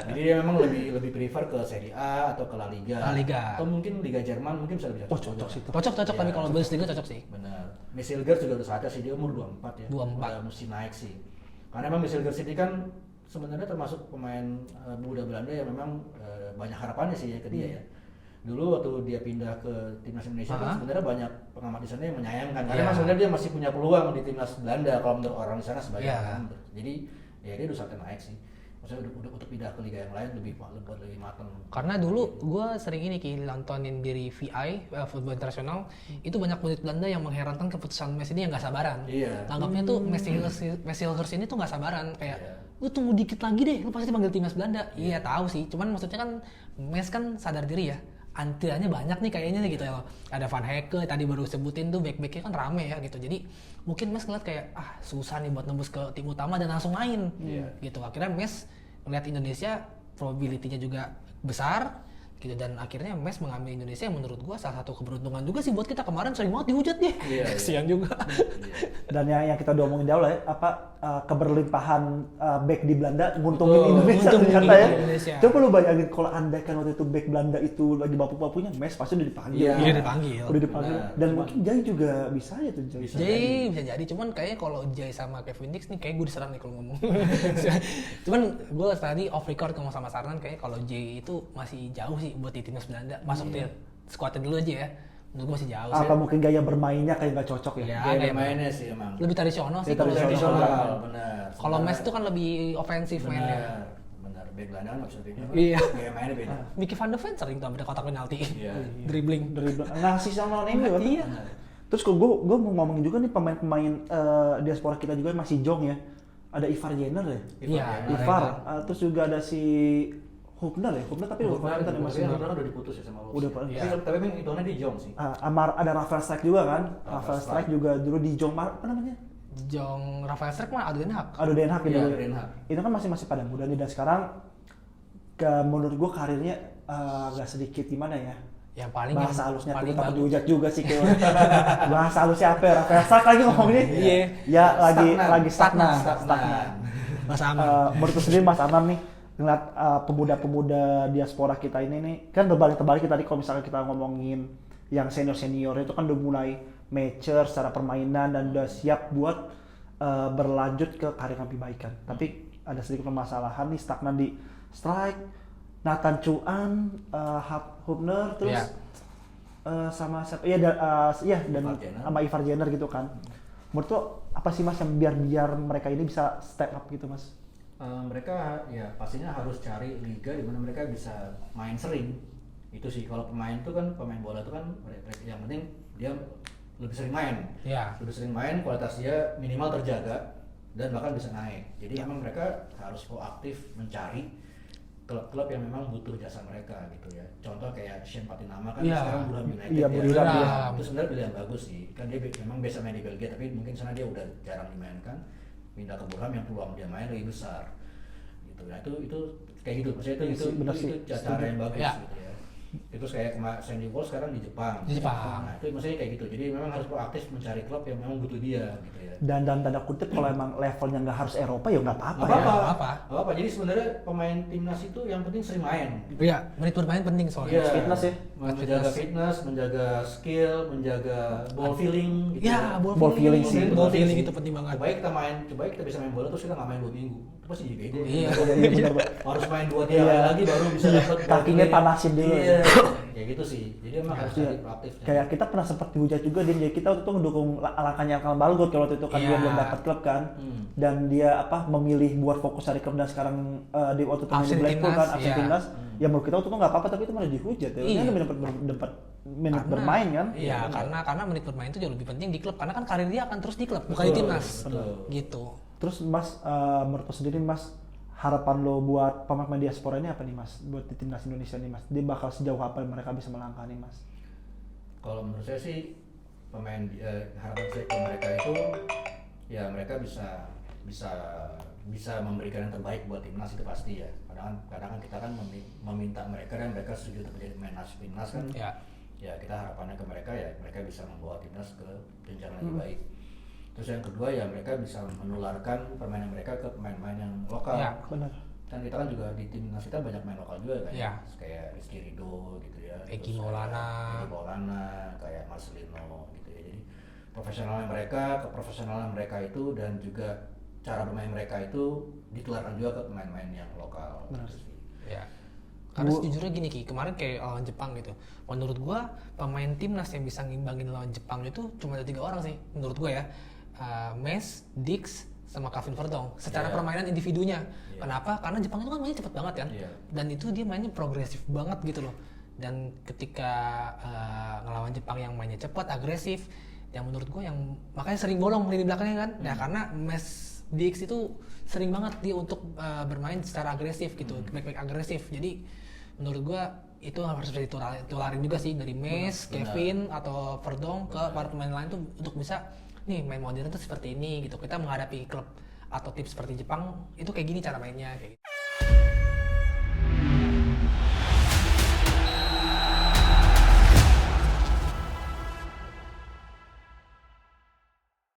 Jadi dia memang lebih prefer ke Serie A atau ke La Liga. La Liga. Atau mungkin Liga Jerman mungkin bisa lebih Oh cocok sih itu. Cocok Iya, tapi kalau cocok. Bundesliga cocok sih. Benar. Michel juga udah saatnya sih, dia umur 24 ya. 24. Udah mesti naik sih. Karena memang Michel ini kan sebenarnya termasuk pemain muda Belanda yang memang banyak harapannya sih ya ke dia ya. Dulu waktu dia pindah ke timnas Indonesia kan sebenarnya banyak pengamat di sana yang menyayangkan. Karena Iya. memang sebenarnya dia masih punya peluang di timnas Belanda kalau menurut orang di sana sebagai Iya. pemain. Jadi ya dia udah saatnya naik sih. Maksudnya udah untuk pindah ke liga yang lain lebih matang. Karena dulu gue sering ini nontonin dari VI, Football International, itu banyak pelit Belanda yang mengherankan keputusan Messi ini yang gak sabaran. Iya. Anggapnya tuh Messi Hilgers ini tuh gak sabaran, kayak Iya. lu tunggu dikit lagi deh, lu pasti panggil timnas Belanda. Iya tahu sih, cuman maksudnya kan Messi kan sadar diri ya. Antriannya banyak nih kayaknya nih gitu ya. Ada Van Hecke tadi baru sebutin tuh back-backnya kan rame ya gitu. Jadi mungkin Mes ngeliat kayak susah nih buat nembus ke tim utama dan langsung main. Iya. Gitu. Akhirnya Mes ngeliat Indonesia probability-nya juga besar gitu dan akhirnya Mes mengambil Indonesia yang menurut gua salah satu keberuntungan juga sih buat kita kemarin sering banget dihujat dia. Iya, iya. Kasihan juga. Dan yang kita udah omongin jauh lah ya, keberlimpahan back di Belanda nguntungin Betul, Indonesia nguntungin ternyata ya. Indonesia. Coba lu bayangin kalau andai kan waktu itu back Belanda itu lagi bapu-bapunya, Mes pasti udah dipanggil. Iya. Iya dipanggil. Udah dipanggil. Benar. Dan Cuma- mungkin Jai juga bisa ya tuh Jai. Bisa. Jay bisa jadi, cuman kayaknya kalau Jay sama Kevin Dix nih kayak gue diserang nih kalau ngomong. Cuman gue tadi off record ngomong sama Sarnan kayaknya kalau Jay itu masih jauh sih buat di timnas Belanda. Masuk di skuadnya dulu aja ya. Menurut gue masih jauh sih. Apa mungkin gaya bermainnya kayak nggak cocok ya? Iya. Gaya kayak mainnya sih emang. Lebih tradisional sih Iya, kalau tradisional. tradisional. Benar. Kalau Mes itu kan lebih ofensif mainnya. Benar. Back Belanda kan nggak bisa beda. Iya. Gaya mainnya beda. Mickey Van de Ven sering tuh ambil kotak penalti. Iya. Dribbling. Ngasih sama lawan MU kan? Iya. Terus kalau gue mau ngomongin juga nih pemain-pemain diaspora kita juga masih jong ya. Ada Ivar Jenner ya. Iya. Ivar. Terus juga ada si Hubner ya. Hubner tapi udah Kemarin Hubner masih. udah diputus ya sama Wolves. Udah, ya. Pak. Iya. Tapi memang itu di Jong sih. Ada Rafael Strijk juga kan. Rafael Rafael Strijk Strijk. juga dulu di Jong apa namanya? Jong Rafael Strijk mah Ado Den Haag. Ada Den Haag gitu. Iya, Den Haag. Itu kan masih pada muda nih dan sekarang menurut gue karirnya agak sedikit gimana ya? Yang paling Bahasa yang halusnya paling tuh takut bagus. dihujat juga sih kayak. Bahasa halusnya apa ya? Rafael Strijk lagi ngomongnya. Iya. Ya lagi Stagnan. stagnan. Mas Aman. Menurut lu sendiri Mas Anam nih ngeliat pemuda-pemuda diaspora kita ini nih kan terbalik tadi kalau misalnya kita ngomongin yang senior itu kan udah mulai mature secara permainan dan udah siap buat berlanjut ke karir yang lebih baik kan. Tapi ada sedikit permasalahan nih stagnan di strike, Nathan Chuan, Hubner terus Iya. sama siapa? Iya dan Ivar Jenner. sama Ivar Jenner gitu kan. Menurut lo apa sih Mas yang biar mereka ini bisa step up gitu Mas? Mereka ya pastinya harus cari liga di mana mereka bisa main sering. Itu sih kalau pemain tuh kan pemain bola itu kan yang penting dia lebih sering main. Iya. Lebih sering main, kualitas dia minimal terjaga dan bahkan bisa naik. Jadi emang mereka harus proaktif mencari klub-klub yang memang butuh jasa mereka gitu ya. Contoh kayak Shane Patinama kan Iya. sekarang Fulham United Iya, ya. Fulham, iya. Itu sebenarnya pilihan bagus sih. Kan dia memang biasa main di Belgia tapi mungkin sana dia udah jarang dimainkan. Pindah ke Fulham yang peluang dia main lebih besar. Gitu. Nah, itu kayak gitu. Maksudnya itu Bener sih. cara yang bagus Iya. gitu ya. Terus kayak Sandy Walsh sekarang di Jepang. Di Jepang. Nah, itu maksudnya kayak gitu. Jadi memang harus proaktif mencari klub yang memang butuh dia gitu ya. Dan dalam tanda kutip kalau emang levelnya nggak harus Eropa ya nggak apa-apa Nggak ya. Nggak apa-apa. Nggak apa. Jadi sebenarnya pemain timnas itu yang penting sering main. Iya, menit bermain penting soalnya. Iya. Fitness ya. Menjaga fitness, menjaga skill, menjaga ball feeling gitu. Iya, Ball feeling sih. Ball feeling itu penting banget. Coba kita bisa main bola terus kita nggak main 2 minggu. Itu pasti jadi bego. Iya. Iya benar. Harus main 2-3 kali lagi baru bisa dapat ball Kakinya feeling. panasin dulu. Iya. Kayak gitu sih. Jadi emang harus Iya. jadi proaktif. Kayak kita pernah sempat dihujat juga Din, jadi kita waktu itu mendukung langkahnya Alkan Balgot kalau waktu itu kan dia Iya. belum dapat klub kan, dan dia memilih buat fokus dari klub dan sekarang di waktu itu main di Absen Blackpool timnas, kan absen iya. timnas, ya menurut kita waktu itu nggak apa-apa tapi itu malah dihujat ya, Iya. dia dapat menit bermain kan, Iya, karena menit bermain itu jauh lebih penting di klub karena kan karir dia akan terus di klub, bukan di timnas. Betul. Gitu. Terus Mas menurut Mas sendiri Mas harapan lo buat pemain diaspora ini apa nih Mas buat di timnas Indonesia nih Mas, dia bakal sejauh apa mereka bisa melangkah nih Mas? Kalau menurut saya sih pemain harapan saya ke mereka itu ya mereka bisa memberikan yang terbaik buat timnas itu pasti ya. Kadang kita kan meminta mereka dan mereka setuju untuk menjadi pemain timnas kan. Ya. Ya kita harapannya ke mereka ya mereka bisa membawa timnas ke jenjang lebih baik. Terus yang kedua ya mereka bisa menularkan permainan mereka ke pemain-pemain yang lokal. Ya. Benar. Kan kita kan juga di timnas kita banyak main lokal juga kan. Ya. Kayak Rizky Ridho gitu ya. Egy Terus Maulana. Egy Maulana, kayak Marcelino gitu ya. Jadi profesionalnya mereka, keprofesionalan mereka itu dan juga cara bermain mereka itu ditularkan juga ke pemain-pemain yang lokal. Benar. Gitu sih. Ya. Karena sejujurnya gini Ki, kemarin kayak lawan Jepang gitu. Menurut gua pemain timnas yang bisa ngimbangin lawan Jepang itu cuma ada 3 orang sih menurut gua ya. Mes, Dix, sama Kevin Verdong. Secara Iya. permainan individunya. Iya. Kenapa? Karena Jepang itu kan mainnya cepet banget kan. Iya. Dan itu dia mainnya progresif banget gitu loh. Dan ketika ngelawan Jepang yang mainnya cepat, agresif, yang menurut gua yang makanya sering bolong lini belakangnya kan. Ya karena Mes Dix itu sering banget dia untuk bermain secara agresif gitu, back agresif. Jadi menurut gua itu harus bisa ditularin juga sih dari Mes, Kevin atau Verdong ke para pemain lain tuh untuk bisa nih main modern tuh seperti ini gitu. Kita menghadapi klub atau tim seperti Jepang itu kayak gini cara mainnya kayak gitu.